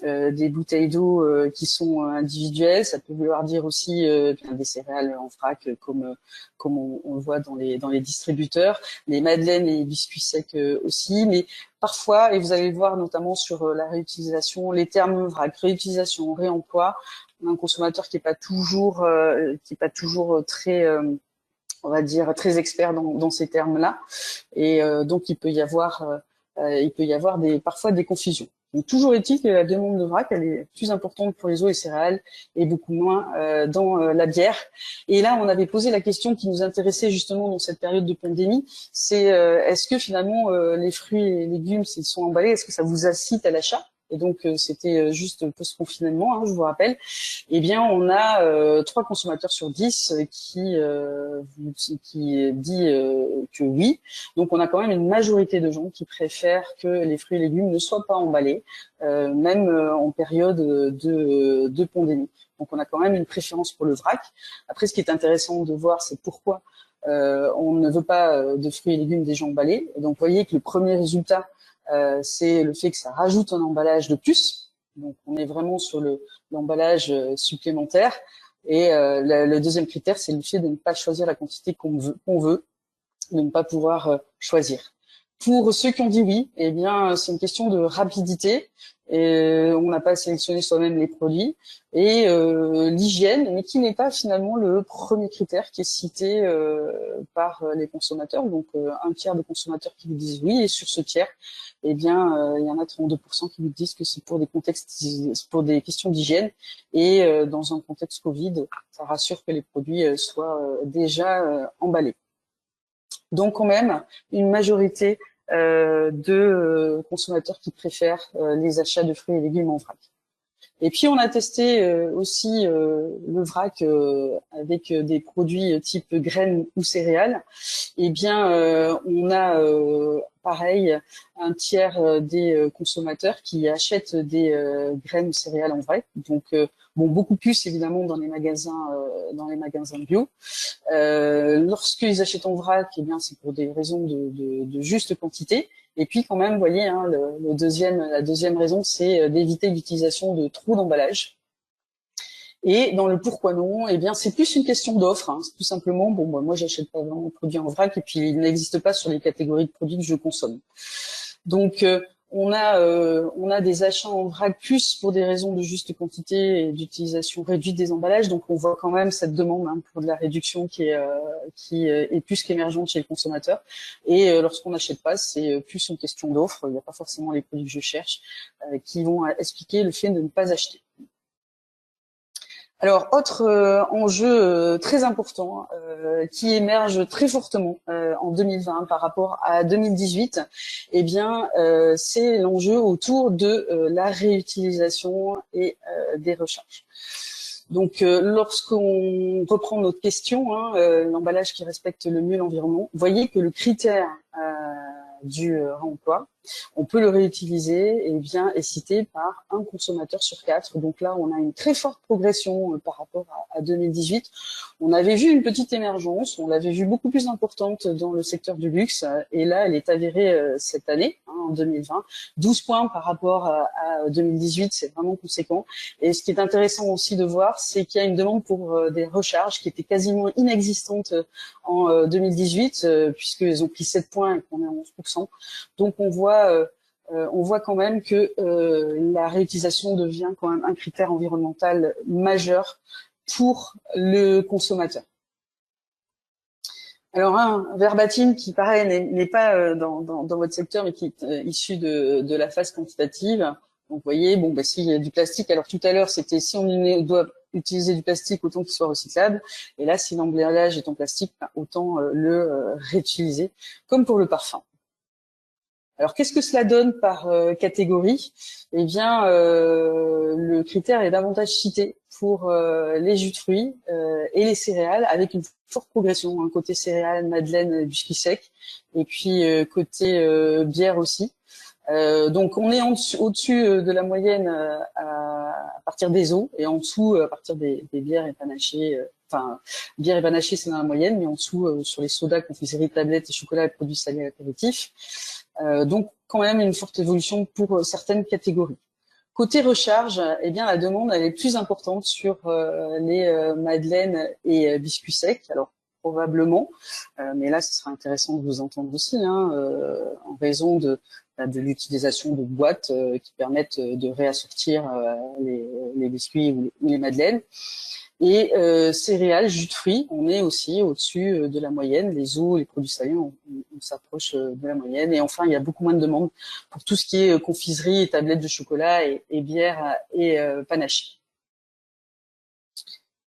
des bouteilles d'eau qui sont individuelles. Ça peut vouloir dire aussi des céréales en vrac, comme on le voit dans les distributeurs, les madeleines et les biscuits secs aussi. Mais parfois, et vous allez le voir notamment sur la réutilisation, les termes vrac, réutilisation, réemploi, on a un consommateur qui est pas toujours très on va dire très expert dans ces termes-là, et donc il peut y avoir parfois des confusions. Donc toujours est-il que la demande de vrac, elle est plus importante pour les eaux et céréales et beaucoup moins dans la bière. Et là, on avait posé la question qui nous intéressait justement dans cette période de pandémie, c'est est-ce que finalement les fruits et légumes, s'ils sont emballés, est-ce que ça vous incite à l'achat? Et donc c'était juste post-confinement, hein, je vous rappelle. Eh bien, on a 3 consommateurs sur 10 qui dit que oui. Donc, on a quand même une majorité de gens qui préfèrent que les fruits et légumes ne soient pas emballés, même en période de pandémie. Donc, on a quand même une préférence pour le vrac. Après, ce qui est intéressant de voir, c'est pourquoi on ne veut pas de fruits et légumes déjà emballés. Et donc, vous voyez que le premier résultat, c'est le fait que ça rajoute un emballage de plus. Donc, on est vraiment sur l'emballage supplémentaire. Et le deuxième critère, c'est le fait de ne pas choisir la quantité qu'on veut, de ne pas pouvoir choisir. Pour ceux qui ont dit oui, eh bien, c'est une question de rapidité. Et on n'a pas sélectionné soi-même les produits et l'hygiène, mais qui n'est pas finalement le premier critère qui est cité par les consommateurs. Donc, un tiers de consommateurs qui vous disent oui, et sur ce tiers, eh bien, il y en a 32% qui vous disent que c'est pour des questions d'hygiène. Et dans un contexte Covid, ça rassure que les produits soient déjà emballés. Donc, quand même, une majorité de consommateurs qui préfèrent les achats de fruits et légumes en vrac. Et puis on a testé aussi le vrac avec des produits type graines ou céréales. Eh bien, on a pareil un tiers des consommateurs qui achètent des graines ou céréales en vrac. Donc bon, beaucoup plus évidemment dans les magasins bio. Lorsqu'ils achètent en vrac, eh bien c'est pour des raisons de juste quantité. Et puis quand même, vous voyez, hein, la deuxième raison, c'est d'éviter l'utilisation de trop d'emballage. Et dans le pourquoi non, eh bien c'est plus une question d'offre. Hein. C'est tout simplement, bon, moi j'achète pas vraiment de produits en vrac et puis il n'existe pas sur les catégories de produits que je consomme. Donc on a des achats en vrac plus pour des raisons de juste quantité et d'utilisation réduite des emballages. Donc on voit quand même cette demande pour de la réduction qui est plus qu'émergente chez le consommateur. Et lorsqu'on n'achète pas, c'est plus une question d'offre. Il n'y a pas forcément les produits que je cherche qui vont expliquer le fait de ne pas acheter. Alors, autre enjeu très important qui émerge très fortement en 2020 par rapport à 2018, eh bien, c'est l'enjeu autour de la réutilisation et des recharges. Donc, lorsqu'on reprend notre question, hein, l'emballage qui respecte le mieux l'environnement, vous voyez que le critère du réemploi, on peut le réutiliser, et bien est cité par un consommateur sur 4. Donc là, on a une très forte progression par rapport à 2018. On avait vu une petite émergence, on l'avait vu beaucoup plus importante dans le secteur du luxe, et là, elle est avérée cette année, hein, en 2020. 12 points par rapport à 2018, c'est vraiment conséquent. Et ce qui est intéressant aussi de voir, c'est qu'il y a une demande pour des recharges qui était quasiment inexistante en 2018, puisqu'ils ont pris 7 points et qu'on est à 11%. Donc on voit quand même que la réutilisation devient quand même un critère environnemental majeur pour le consommateur. Alors un verbatim qui pareil n'est pas dans votre secteur mais qui est issu de la phase quantitative. Donc vous voyez, bon s'il y a du plastique, alors tout à l'heure c'était si on doit utiliser du plastique, autant qu'il soit recyclable. Et là, si l'emballage est en plastique, autant le réutiliser, comme pour le parfum. Alors, qu'est-ce que cela donne par catégorie? Eh bien, le critère est davantage cité pour les jus de fruits et les céréales, avec une forte progression, hein, côté céréales, madeleine, biscuits secs, et puis côté bière aussi. Donc, on est au-dessus de la moyenne à partir des eaux, et en dessous à partir des bières et panachées. Enfin, bière et panachées, c'est dans la moyenne, mais en dessous sur les sodas, confiseries, tablettes et chocolats et produits salés apéritifs. Donc quand même une forte évolution pour certaines catégories. Côté recharge, eh bien la demande elle est plus importante sur les madeleines et biscuits secs. Alors probablement, mais là ce sera intéressant de vous entendre aussi, hein, en raison de l'utilisation de boîtes qui permettent de réassortir les biscuits ou les madeleines. Et céréales, jus de fruits, on est aussi au-dessus de la moyenne. Les œufs, les produits salés, on s'approche de la moyenne. Et enfin, il y a beaucoup moins de demandes pour tout ce qui est confiserie, et tablettes de chocolat et bière et panache.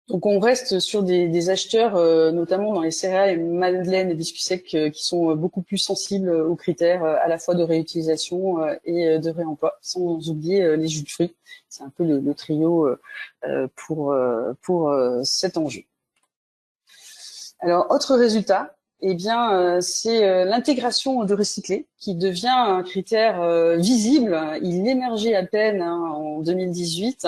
Donc on reste sur des acheteurs, notamment dans les céréales, et madeleines et biscuits secs, qui sont beaucoup plus sensibles aux critères à la fois de réutilisation et de réemploi, sans oublier les jus de fruits. C'est un peu le trio pour cet enjeu. Alors autre résultat, eh bien c'est l'intégration de recyclé qui devient un critère visible. Il émergeait à peine en 2018.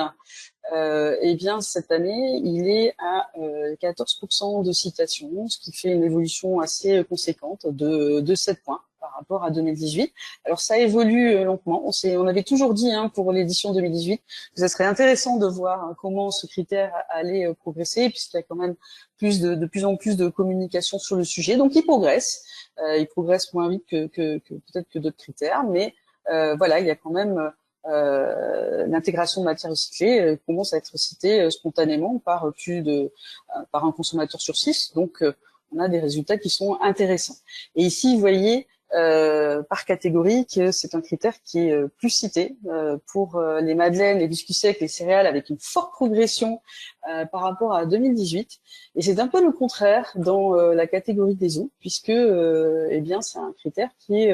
Eh bien, cette année, il est à 14% de citation, ce qui fait une évolution assez conséquente de 7 points par rapport à 2018. Alors, ça évolue lentement. On avait toujours dit pour l'édition 2018 que ça serait intéressant de voir comment ce critère allait progresser, puisqu'il y a quand même de plus en plus de communication sur le sujet. Donc, il progresse moins vite que peut-être que d'autres critères, mais voilà, il y a quand même l'intégration de matières recyclées commence à être citée spontanément par par un consommateur sur 6. Donc, on a des résultats qui sont intéressants. Et ici, vous voyez par catégorie que c'est un critère qui est plus cité pour les madeleines, les biscuits secs, les céréales, avec une forte progression par rapport à 2018. Et c'est un peu le contraire dans la catégorie des œufs, puisque eh bien c'est un critère qui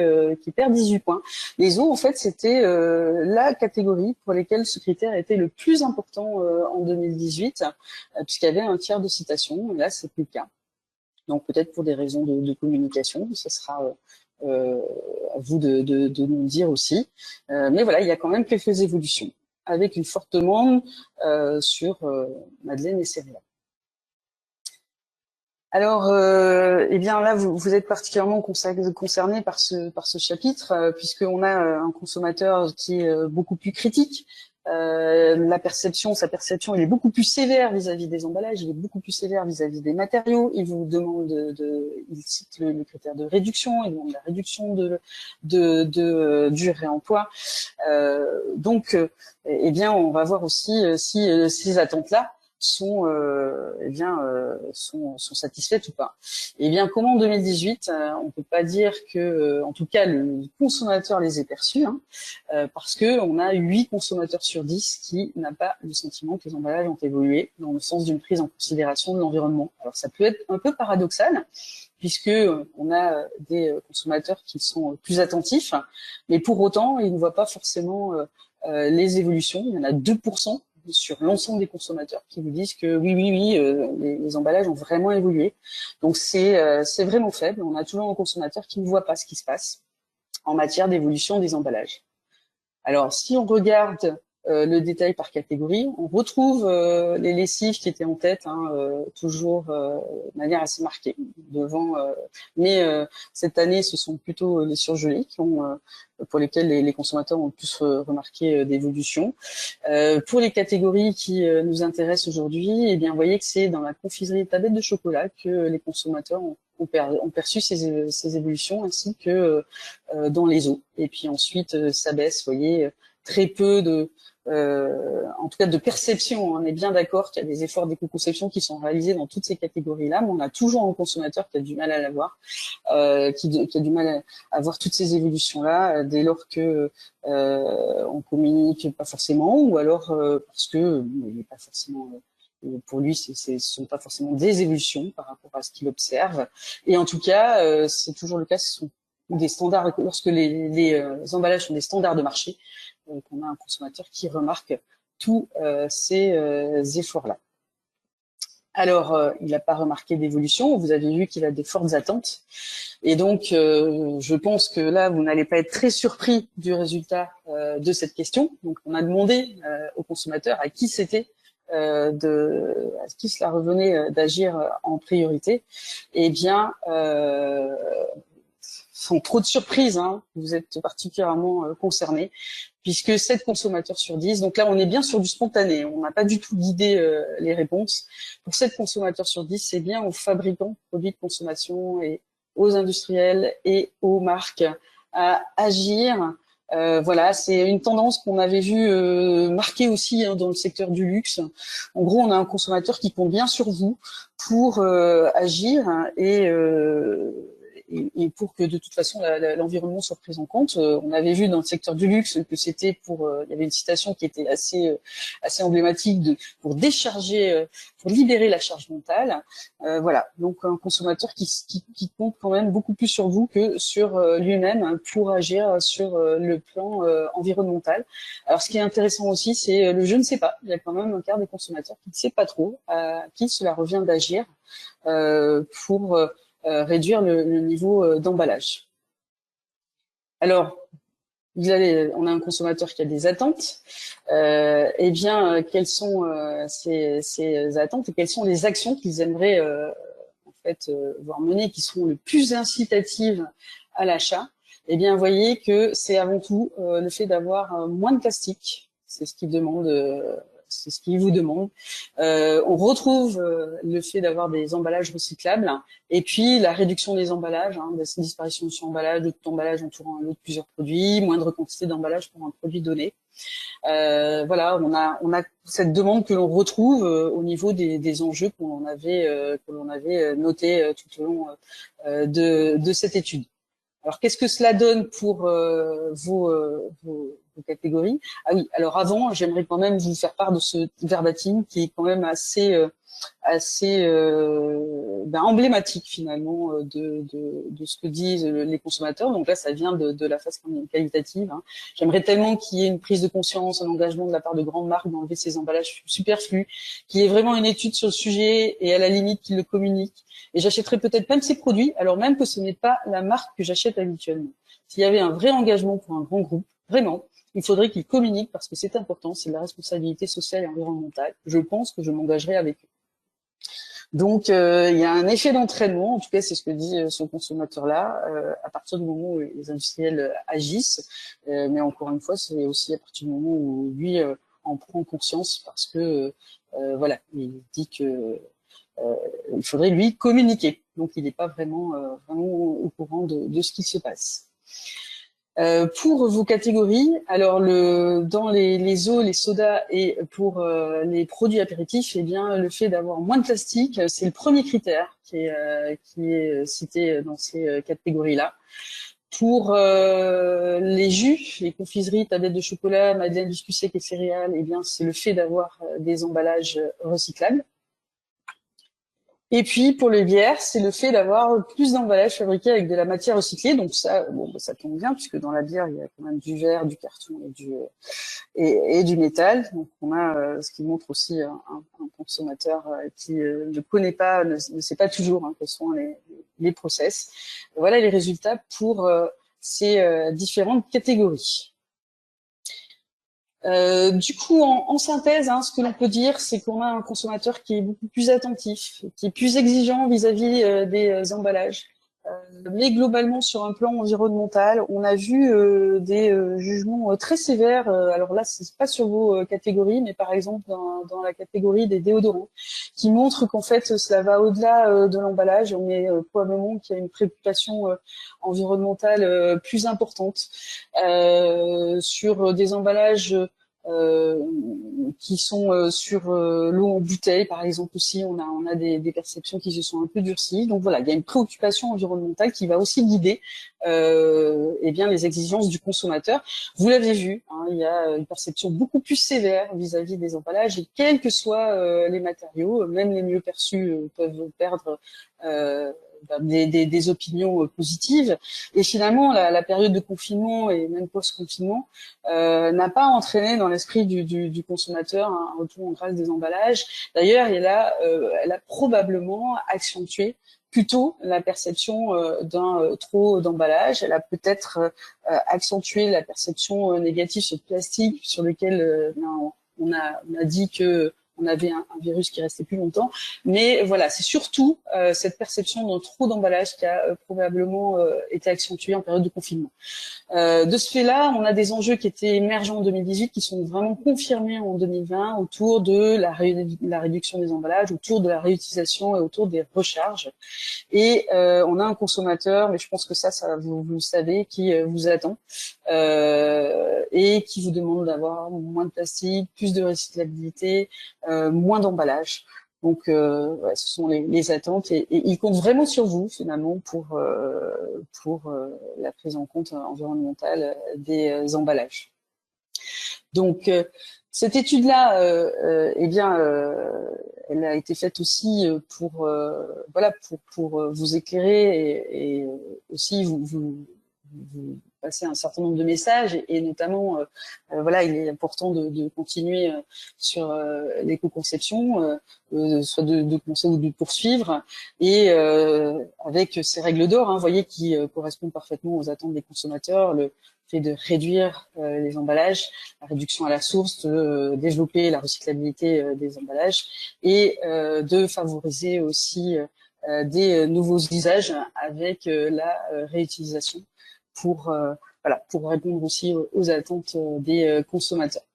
perd 18 points. Les œufs, en fait, c'était la catégorie pour lesquelles ce critère était le plus important en 2018, puisqu'il y avait un tiers de citation. Et là, c'est plus le cas. Donc peut-être pour des raisons de communication, ça sera à vous de nous le dire aussi. Mais voilà, il y a quand même quelques évolutions, avec une forte demande sur madeleine et céréales. Alors, eh bien là, vous êtes particulièrement concerné par ce chapitre, puisqu'on a un consommateur qui est beaucoup plus critique. Sa perception, il est beaucoup plus sévère vis-à-vis des emballages, il est beaucoup plus sévère vis-à-vis des matériaux. Il vous demande il cite le critère de réduction, il demande la réduction du réemploi. Donc, eh bien, on va voir aussi si ces attentes-là sont satisfaites ou pas. Eh bien, comme en 2018, on peut pas dire que, en tout cas, le consommateur les ait perçus, parce que on a 8 consommateurs sur 10 qui n'a pas le sentiment que les emballages ont évolué dans le sens d'une prise en considération de l'environnement. Alors, ça peut être un peu paradoxal, puisque on a des consommateurs qui sont plus attentifs, mais pour autant, ils ne voient pas forcément les évolutions. Il y en a 2% sur l'ensemble des consommateurs qui vous disent que oui, les emballages ont vraiment évolué. Donc c'est vraiment faible. On a toujours un consommateur qui ne voit pas ce qui se passe en matière d'évolution des emballages. Alors si on regarde le détail par catégorie, on retrouve les lessives qui étaient en tête, toujours de manière assez marquée devant. Mais cette année, ce sont plutôt les surgelés pour lesquels les consommateurs ont le plus remarqué d'évolution. Pour les catégories qui nous intéressent aujourd'hui, eh bien, vous voyez que c'est dans la confiserie et tablette de chocolat que les consommateurs ont perçu ces évolutions, ainsi que dans les eaux. Et puis ensuite, ça baisse, vous voyez, très peu en tout cas de perception. On est bien d'accord qu'il y a des efforts d'éco-conception qui sont réalisés dans toutes ces catégories-là, mais on a toujours un consommateur qui a du mal à l'avoir, qui a du mal à voir toutes ces évolutions-là, dès lors que on communique pas forcément, ou alors parce que il n'est pas forcément pour lui, ce sont pas forcément des évolutions par rapport à ce qu'il observe. Et en tout cas, c'est toujours le cas, ce sont des standards, lorsque les emballages sont des standards de marché, qu'on a un consommateur qui remarque tous ces efforts-là. Alors, il n'a pas remarqué d'évolution, vous avez vu qu'il a des fortes attentes, et donc je pense que là, vous n'allez pas être très surpris du résultat de cette question. Donc, on a demandé aux consommateurs à qui c'était à qui cela revenait d'agir en priorité. Eh bien, sans trop de surprise, vous êtes particulièrement concernés, puisque 7 consommateurs sur 10, donc là on est bien sur du spontané, on n'a pas du tout guidé les réponses. Pour 7 consommateurs sur 10, c'est bien aux fabricants de produits de consommation et aux industriels et aux marques à agir. Voilà, c'est une tendance qu'on avait vu marquer aussi dans le secteur du luxe. En gros, on a un consommateur qui compte bien sur vous pour agir et pour que de toute façon l'environnement soit pris en compte. On avait vu dans le secteur du luxe que c'était il y avait une citation qui était assez emblématique pour décharger, pour libérer la charge mentale. Voilà, donc un consommateur qui compte quand même beaucoup plus sur vous que sur lui-même pour agir sur le plan environnemental. Alors ce qui est intéressant aussi, c'est le je ne sais pas. Il y a quand même un quart des consommateurs qui ne sait pas trop à qui cela revient d'agir pour réduire le niveau d'emballage. Alors, on a un consommateur qui a des attentes. Eh bien, quelles sont ces attentes et quelles sont les actions qu'ils aimeraient en fait voir menées, qui seront le plus incitatives à l'achat? Eh bien, vous voyez que c'est avant tout le fait d'avoir moins de plastique. C'est ce qu'ils demandent. C'est ce qu'ils vous demandent. On retrouve le fait d'avoir des emballages recyclables et puis la réduction des emballages, la disparition de sur-emballage, de tout emballage entourant un lot de plusieurs produits, moindre quantité d'emballage pour un produit donné. Voilà, on a cette demande que l'on retrouve au niveau des enjeux que l'on avait notés tout au long de cette étude. Alors, qu'est-ce que cela donne pour vos catégories? Ah oui, alors avant, j'aimerais quand même vous faire part de ce verbatim qui est quand même assez emblématique finalement de ce que disent les consommateurs. Donc là, ça vient de la phase qualitative. J'aimerais tellement qu'il y ait une prise de conscience, un engagement de la part de grandes marques d'enlever ces emballages superflus, qu'il y ait vraiment une étude sur le sujet et à la limite qu'ils le communiquent. Et j'achèterais peut-être même ces produits, alors même que ce n'est pas la marque que j'achète habituellement. S'il y avait un vrai engagement pour un grand groupe, vraiment, il faudrait qu'ils communiquent parce que c'est important, c'est de la responsabilité sociale et environnementale. Je pense que je m'engagerai avec eux. Donc, il y a un effet d'entraînement, en tout cas, c'est ce que dit ce consommateur-là, à partir du moment où les industriels agissent. Mais encore une fois, c'est aussi à partir du moment où lui en prend conscience parce que, voilà, il dit que il faudrait lui communiquer. Donc, il n'est pas vraiment au courant de ce qui se passe. Pour vos catégories, alors dans les eaux, les sodas et pour les produits apéritifs, eh bien le fait d'avoir moins de plastique, c'est le premier critère qui est cité dans ces catégories-là. Pour les jus, les confiseries, tablettes de chocolat, madeleine, biscuits secs et céréales, eh bien c'est le fait d'avoir des emballages recyclables. Et puis pour les bières, c'est le fait d'avoir plus d'emballages fabriqués avec de la matière recyclée. Donc ça, ça tombe bien puisque dans la bière il y a quand même du verre, du carton et du métal. Donc on a ce qui montre aussi un consommateur qui ne connaît pas, ne sait pas toujours quels sont les process. Et voilà les résultats pour ces différentes catégories. Du coup, en synthèse, ce que l'on peut dire, c'est qu'on a un consommateur qui est beaucoup plus attentif, qui est plus exigeant vis-à-vis des emballages. Mais globalement, sur un plan environnemental, on a vu des jugements très sévères. Alors là, c'est pas sur vos catégories, mais par exemple dans la catégorie des déodorants, qui montrent qu'en fait, cela va au-delà de l'emballage, mais probablement qu'il y a une préoccupation environnementale plus importante sur des emballages qui sont sur l'eau en bouteille, par exemple aussi, on a des perceptions qui se sont un peu durcies. Donc voilà, il y a une préoccupation environnementale qui va aussi guider eh bien les exigences du consommateur. Vous l'avez vu, il y a une perception beaucoup plus sévère vis-à-vis des emballages et quels que soient les matériaux, même les mieux perçus peuvent perdre des opinions positives. Et finalement, la période de confinement et même post-confinement n'a pas entraîné dans l'esprit du consommateur un retour en grâce des emballages. D'ailleurs, elle a probablement accentué plutôt la perception d'un trop d'emballage. Elle a peut-être accentué la perception négative sur le plastique, sur lequel on a dit que on avait un virus qui restait plus longtemps. Mais voilà, c'est surtout cette perception de trop d'emballage qui a probablement été accentuée en période de confinement. De ce fait-là, on a des enjeux qui étaient émergents en 2018 qui sont vraiment confirmés en 2020 autour de la réduction des emballages, autour de la réutilisation et autour des recharges. Et on a un consommateur, mais je pense que ça vous le savez, qui vous attend et qui vous demande d'avoir moins de plastique, plus de recyclabilité, moins d'emballage. Donc, ouais, ce sont les attentes et ils comptent vraiment sur vous finalement pour la prise en compte environnementale des emballages. Donc, cette étude-là, eh bien, elle a été faite aussi pour voilà pour vous éclairer et aussi vous passer un certain nombre de messages et notamment voilà, il est important de continuer sur l'éco-conception, soit de commencer ou de poursuivre et avec ces règles d'or, hein, vous voyez, qui correspondent parfaitement aux attentes des consommateurs, le fait de réduire les emballages, la réduction à la source, de développer la recyclabilité des emballages et de favoriser aussi des nouveaux usages avec la réutilisation pour voilà, pour répondre aussi aux attentes des consommateurs.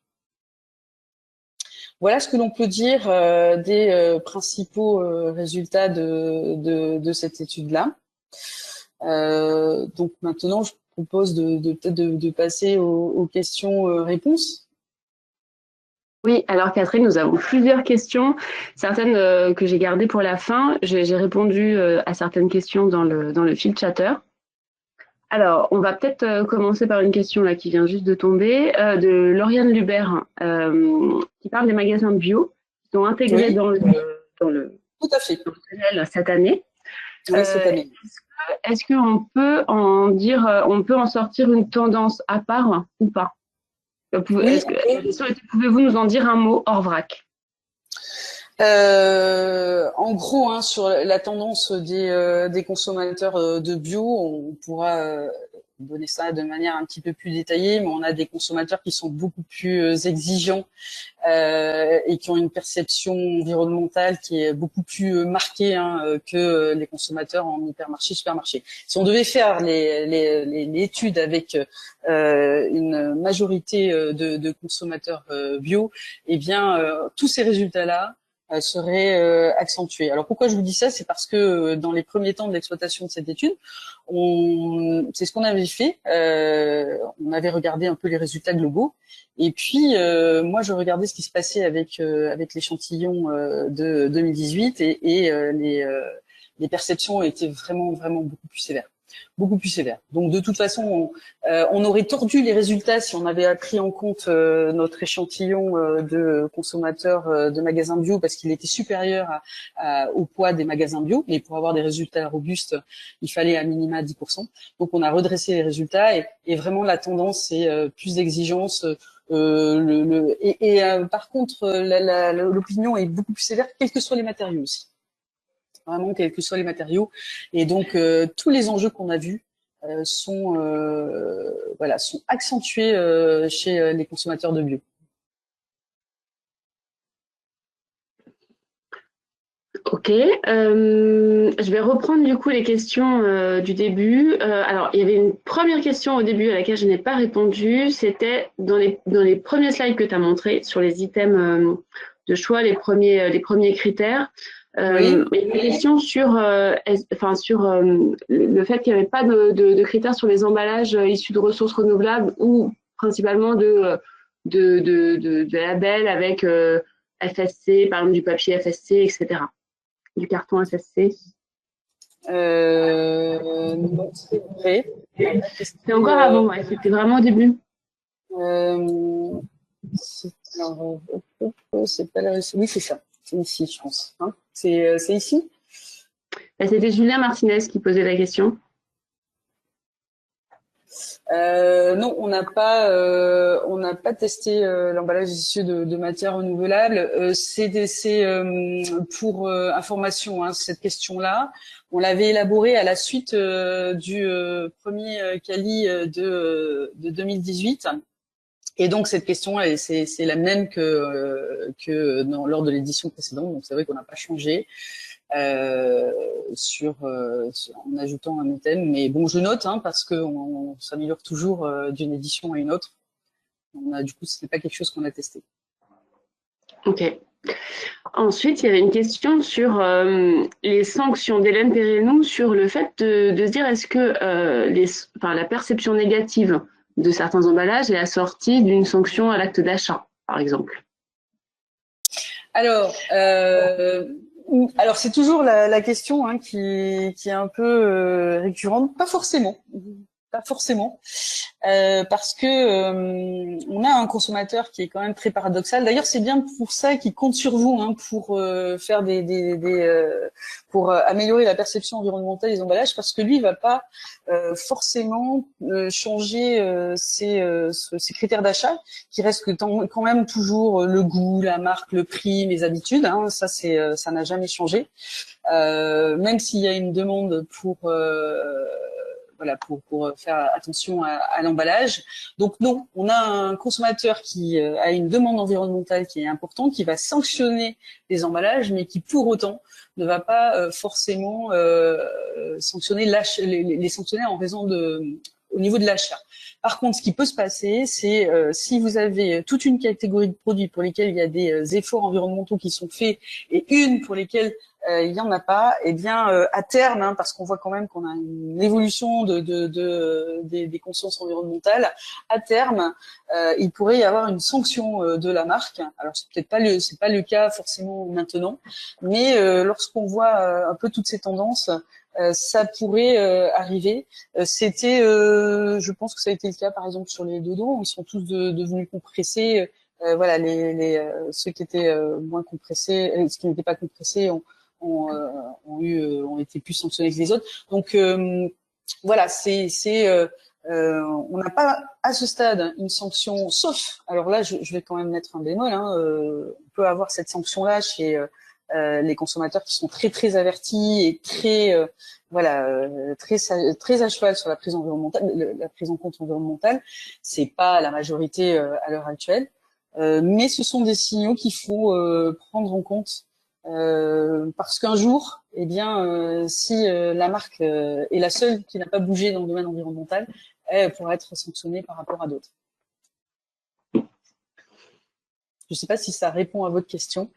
Voilà ce que l'on peut dire des principaux résultats de cette étude-là. Donc maintenant, je propose peut-être de passer aux questions-réponses. Oui, alors Catherine, nous avons plusieurs questions, certaines que j'ai gardées pour la fin. J'ai répondu à certaines questions dans le fil chatter. Alors, on va peut-être commencer par une question là qui vient juste de tomber, de Lauriane Lubert, qui parle des magasins bio qui sont intégrés dans le Tout à fait. tunnel cette année. Oui, cette année. Est-ce qu'on peut en dire, on peut en sortir une tendance à part ou pas? Pouvez-vous nous en dire un mot hors vrac? En gros, hein, sur la tendance des consommateurs de bio, on pourra donner ça de manière un petit peu plus détaillée, mais on a des consommateurs qui sont beaucoup plus exigeants et qui ont une perception environnementale qui est beaucoup plus marquée que les consommateurs en hypermarché, supermarché. Si on devait faire l'étude avec une majorité de consommateurs bio, eh bien, tous ces résultats-là serait accentuée. Alors pourquoi je vous dis ça? C'est parce que dans les premiers temps de l'exploitation de cette étude, c'est ce qu'on avait fait. On avait regardé un peu les résultats globaux, et puis moi je regardais ce qui se passait avec l'échantillon de 2018, et les perceptions étaient vraiment beaucoup plus sévères. Beaucoup plus sévère. Donc de toute façon, on aurait tordu les résultats si on avait pris en compte notre échantillon de consommateurs de magasins bio, parce qu'il était supérieur au poids des magasins bio. Mais pour avoir des résultats robustes, il fallait à minima 10%. Donc on a redressé les résultats et vraiment la tendance c'est plus d'exigence. Par contre, l'opinion est beaucoup plus sévère, quels que soient les matériaux aussi. Vraiment, quels que soient les matériaux. Et donc, tous les enjeux qu'on a vus sont accentués chez les consommateurs de bio. Ok, je vais reprendre du coup les questions du début. Alors, il y avait une première question au début à laquelle je n'ai pas répondu. C'était dans les premiers slides que tu as montrés sur les items de choix, les premiers critères. Oui. Il y a une question sur le fait qu'il n'y avait pas de critères sur les emballages issus de ressources renouvelables ou principalement de labels avec FSC, par exemple du papier FSC, etc. Du carton FSC. Non, c'est vrai. C'était encore avant, ouais, c'était vraiment au début. C'est pas la... Oui, c'est ça. C'est ici, je pense. Hein, c'est ici? C'était Julien Martinez qui posait la question. Non, on n'a pas testé l'emballage issu de matières renouvelables. C'est pour information, hein, cette question-là. On l'avait élaborée à la suite du premier CALI de 2018. Et donc cette question, c'est la même que lors de l'édition précédente. Donc c'est vrai qu'on n'a pas changé en ajoutant un autre thème. Mais bon, je note parce qu'on s'améliore toujours d'une édition à une autre. Du coup, ce n'est pas quelque chose qu'on a testé. Ok. Ensuite, il y avait une question sur les sanctions d'Hélène Perrineau sur le fait de se dire est-ce que la perception négative de certains emballages est assortie d'une sanction à l'acte d'achat, par exemple. Alors c'est toujours la question qui est un peu récurrente. Pas forcément. Pas forcément, parce que on a un consommateur qui est quand même très paradoxal. D'ailleurs, c'est bien pour ça qu'il compte sur vous pour faire pour améliorer la perception environnementale des emballages, parce que lui, il va pas forcément changer ses critères d'achat, qui restent quand même toujours le goût, la marque, le prix, les habitudes. Ça n'a jamais changé, même s'il y a une demande pour faire attention à l'emballage. Donc non, on a un consommateur qui a une demande environnementale qui est importante, qui va sanctionner les emballages, mais qui pour autant ne va pas forcément sanctionner les sanctionner en raison au niveau de l'achat. Par contre, ce qui peut se passer, c'est si vous avez toute une catégorie de produits pour lesquels il y a des efforts environnementaux qui sont faits et une pour lesquels il y en a pas, et bien à terme, parce qu'on voit quand même qu'on a une évolution des consciences environnementales, à terme, il pourrait y avoir une sanction de la marque. Alors c'est pas le cas forcément maintenant, mais lorsqu'on voit un peu toutes ces tendances, ça pourrait arriver. Je pense que ça a été le cas par exemple sur les dodos, ils sont tous devenus compressés. Voilà, ceux qui étaient moins compressés, ceux qui n'étaient pas compressés ont été plus sanctionnés que les autres. Donc voilà, on n'a pas à ce stade une sanction, sauf, alors là, je vais quand même mettre un bémol. On peut avoir cette sanction-là chez les consommateurs qui sont très très avertis et très très à cheval sur la prise environnementale, la prise en compte environnementale. C'est pas la majorité à l'heure actuelle, mais ce sont des signaux qu'il faut prendre en compte. Parce qu'un jour, eh bien, si la marque est la seule qui n'a pas bougé dans le domaine environnemental, elle pourra être sanctionnée par rapport à d'autres. Je ne sais pas si ça répond à votre question.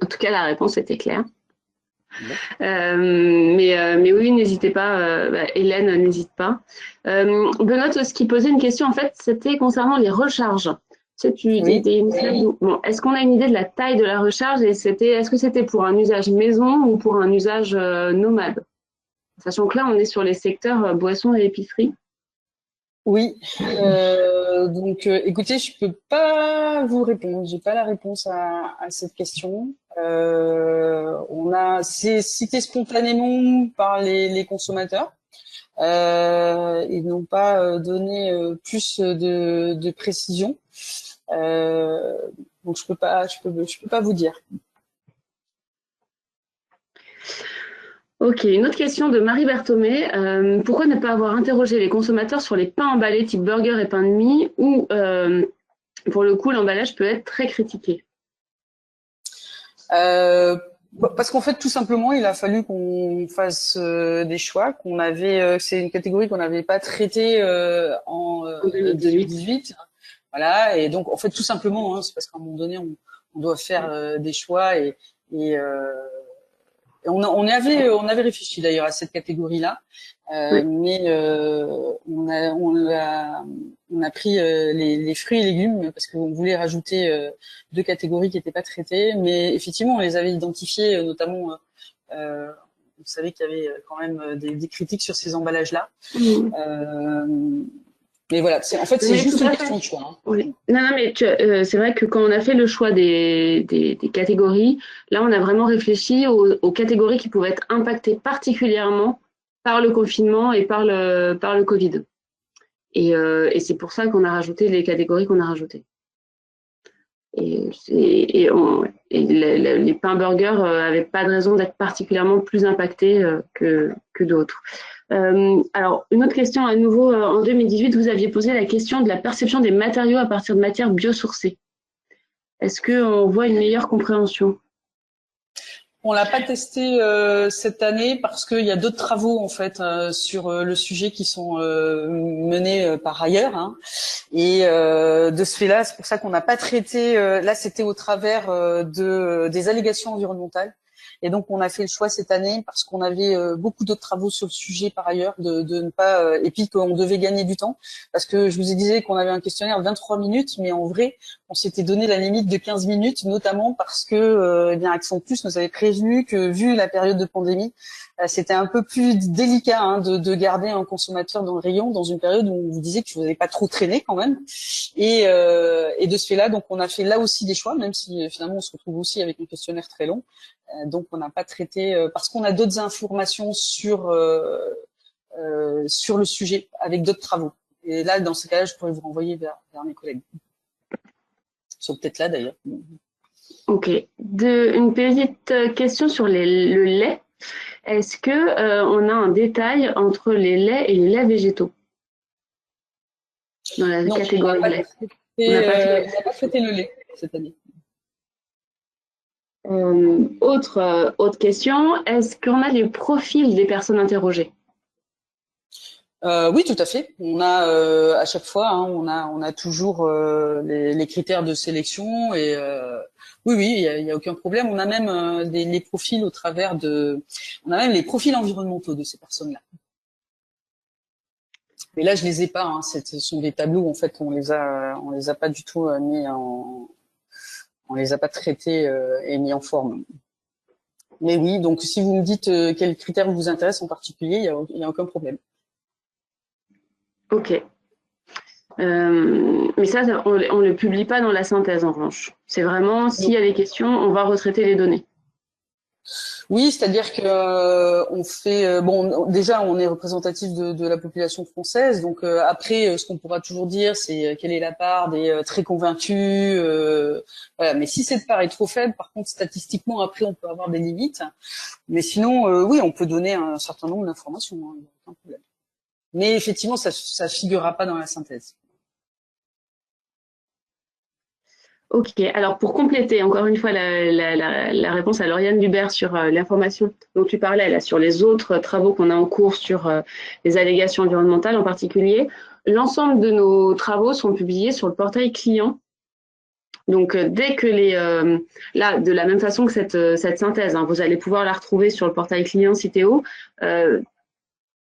En tout cas, la réponse était claire. Mais oui, n'hésitez pas, Hélène, n'hésite pas. Benoît, ce qui posait une question, en fait, c'était concernant les recharges. Bon, est-ce qu'on a une idée de la taille de la recharge et est-ce que c'était pour un usage maison ou pour un usage nomade? Sachant que là, on est sur les secteurs boissons et épicerie. Oui, donc écoutez, je peux pas vous répondre. J'ai pas la réponse à cette question. C'est cité spontanément par les consommateurs. Ils n'ont pas donné plus de précision. Donc je peux pas vous dire. Ok, une autre question de Marie Berthomé. Pourquoi ne pas avoir interrogé les consommateurs sur les pains emballés type burger et pain de mie où, pour le coup, l'emballage peut être très critiqué? Parce qu'en fait, tout simplement, il a fallu qu'on fasse des choix. C'est une catégorie qu'on n'avait pas traitée en 2018. Voilà, et donc en fait, tout simplement, c'est parce qu'à un moment donné, on doit faire des choix et on avait réfléchi d'ailleurs à cette catégorie-là, mais on a pris les fruits et légumes parce qu'on voulait rajouter deux catégories qui n'étaient pas traitées, mais effectivement on les avait identifiées, notamment vous savez qu'il y avait quand même des critiques sur ces emballages-là. Mais voilà, c'est juste une question de choix. Oui. Non, mais c'est vrai que quand on a fait le choix des catégories, là, on a vraiment réfléchi aux catégories qui pouvaient être impactées particulièrement par le confinement et par le Covid. Et c'est pour ça qu'on a rajouté les catégories qu'on a rajoutées. Et les pains burgers n'avaient pas de raison d'être particulièrement plus impactés que d'autres. Alors, une autre question à nouveau. En 2018, vous aviez posé la question de la perception des matériaux à partir de matières biosourcées. Est-ce qu'on voit une meilleure compréhension? On l'a pas testé cette année parce qu'il y a d'autres travaux en fait sur le sujet qui sont menés par ailleurs. Hein. Et de ce fait-là, c'est pour ça qu'on n'a pas traité. Là, c'était au travers des allégations environnementales. Et donc, on a fait le choix cette année parce qu'on avait beaucoup d'autres travaux sur le sujet par ailleurs, de ne pas et puis qu'on devait gagner du temps parce que je vous ai dit qu'on avait un questionnaire de 23 minutes, mais en vrai, on s'était donné la limite de 15 minutes, notamment parce que eh bien Accent Plus nous avait prévenu que vu la période de pandémie, c'était un peu plus délicat hein, de garder un consommateur dans le rayon dans une période où on vous disait que je n'avais pas trop traîné quand même. Et de ce fait-là, donc on a fait là aussi des choix, même si finalement on se retrouve aussi avec un questionnaire très long. Donc on n'a pas traité parce qu'on a d'autres informations sur le sujet avec d'autres travaux. Et là, dans ce cas-là, je pourrais vous renvoyer vers mes collègues. Ils sont peut-être là d'ailleurs. Ok. Une petite question sur le lait. Est-ce que on a un détail entre les laits et les laits végétaux dans la catégorie de lait? On n'a pas traité le lait cette année. Autre question, est-ce qu'on a les profils des personnes interrogées? Oui, tout à fait. On a à chaque fois, hein, on a toujours les critères de sélection et oui, il y a aucun problème. On a même les profils au travers on a même les profils environnementaux de ces personnes-là. Mais là, je les ai pas. Hein, ce sont des tableaux en fait, on les a pas du tout on les a pas traités et mis en forme. Mais oui, donc si vous me dites quels critères vous intéressent en particulier, il y a aucun problème. Ok. Mais ça, on le publie pas dans la synthèse en revanche. C'est vraiment, s'il y a des questions, on va retraiter les données. Oui, c'est-à-dire que on fait déjà on est représentatif de la population française, donc après ce qu'on pourra toujours dire c'est quelle est la part des très convaincus, voilà. Mais si cette part est trop faible, par contre statistiquement après on peut avoir des limites, mais sinon oui on peut donner un certain nombre d'informations, hein, il n'y a aucun problème. Mais effectivement ça figurera pas dans la synthèse. Ok, alors pour compléter encore une fois la réponse à Lauriane Dubert sur l'information dont tu parlais, là, sur les autres travaux qu'on a en cours sur les allégations environnementales en particulier, l'ensemble de nos travaux sont publiés sur le portail client. Donc dès que là, de la même façon que cette synthèse, hein, vous allez pouvoir la retrouver sur le portail client Citeo,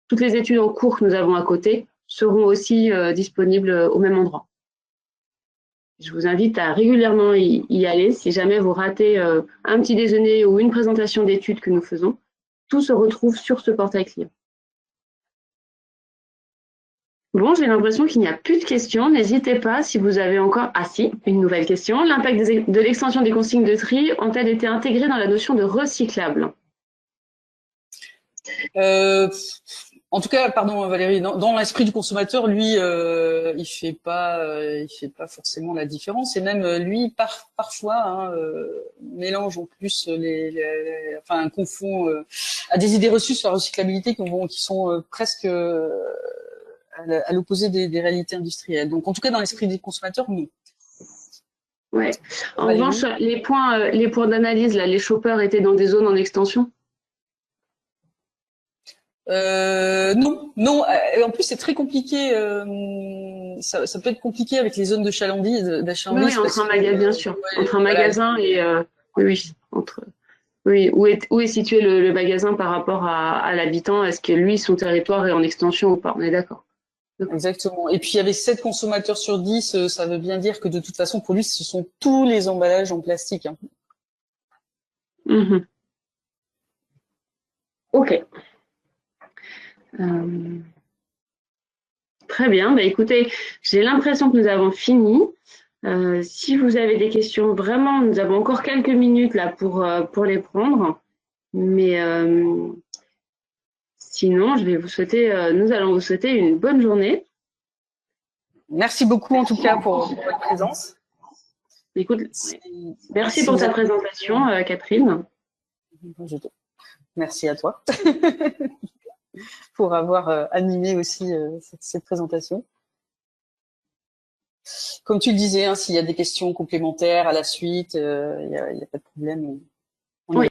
toutes les études en cours que nous avons à côté seront aussi disponibles au même endroit. Je vous invite à régulièrement y aller. Si jamais vous ratez un petit déjeuner ou une présentation d'études que nous faisons, tout se retrouve sur ce portail client. Bon, j'ai l'impression qu'il n'y a plus de questions. N'hésitez pas si vous avez encore... Ah si, une nouvelle question. L'impact de l'extension des consignes de tri ont-elles été intégrées dans la notion de recyclable? En tout cas, pardon Valérie, dans l'esprit du consommateur, lui, il fait pas forcément la différence. Et même lui, parfois, hein, mélange en plus enfin confond à des idées reçues sur la recyclabilité qui sont presque à l'opposé des réalités industrielles. Donc, en tout cas, dans l'esprit des consommateurs, non. Ouais. En revanche, les points d'analyse, là, les shoppers étaient dans des zones en extension? Non. En plus, c'est très compliqué. Ça peut être compliqué avec les zones de chalandise, Oui, entre un magasin, bien sûr. Entre un magasin et oui, oui, où est situé le magasin par rapport à l'habitant? Est-ce que lui, son territoire est en extension ou pas? On est d'accord. Exactement. Et puis, il y avait 7 consommateurs sur 10. Ça veut bien dire que de toute façon, pour lui, ce sont tous les emballages en plastique. Hein. Mm-hmm. Ok. Très bien. Bah, écoutez, j'ai l'impression que nous avons fini. Si vous avez des questions, vraiment, nous avons encore quelques minutes là pour les prendre. Mais sinon, nous allons vous souhaiter une bonne journée. Merci beaucoup en tout cas pour votre présence. Écoute, merci pour ta présentation, Catherine. Merci à toi. pour avoir animé aussi cette présentation. Comme tu le disais, hein, s'il y a des questions complémentaires à la suite, il y a pas de problème.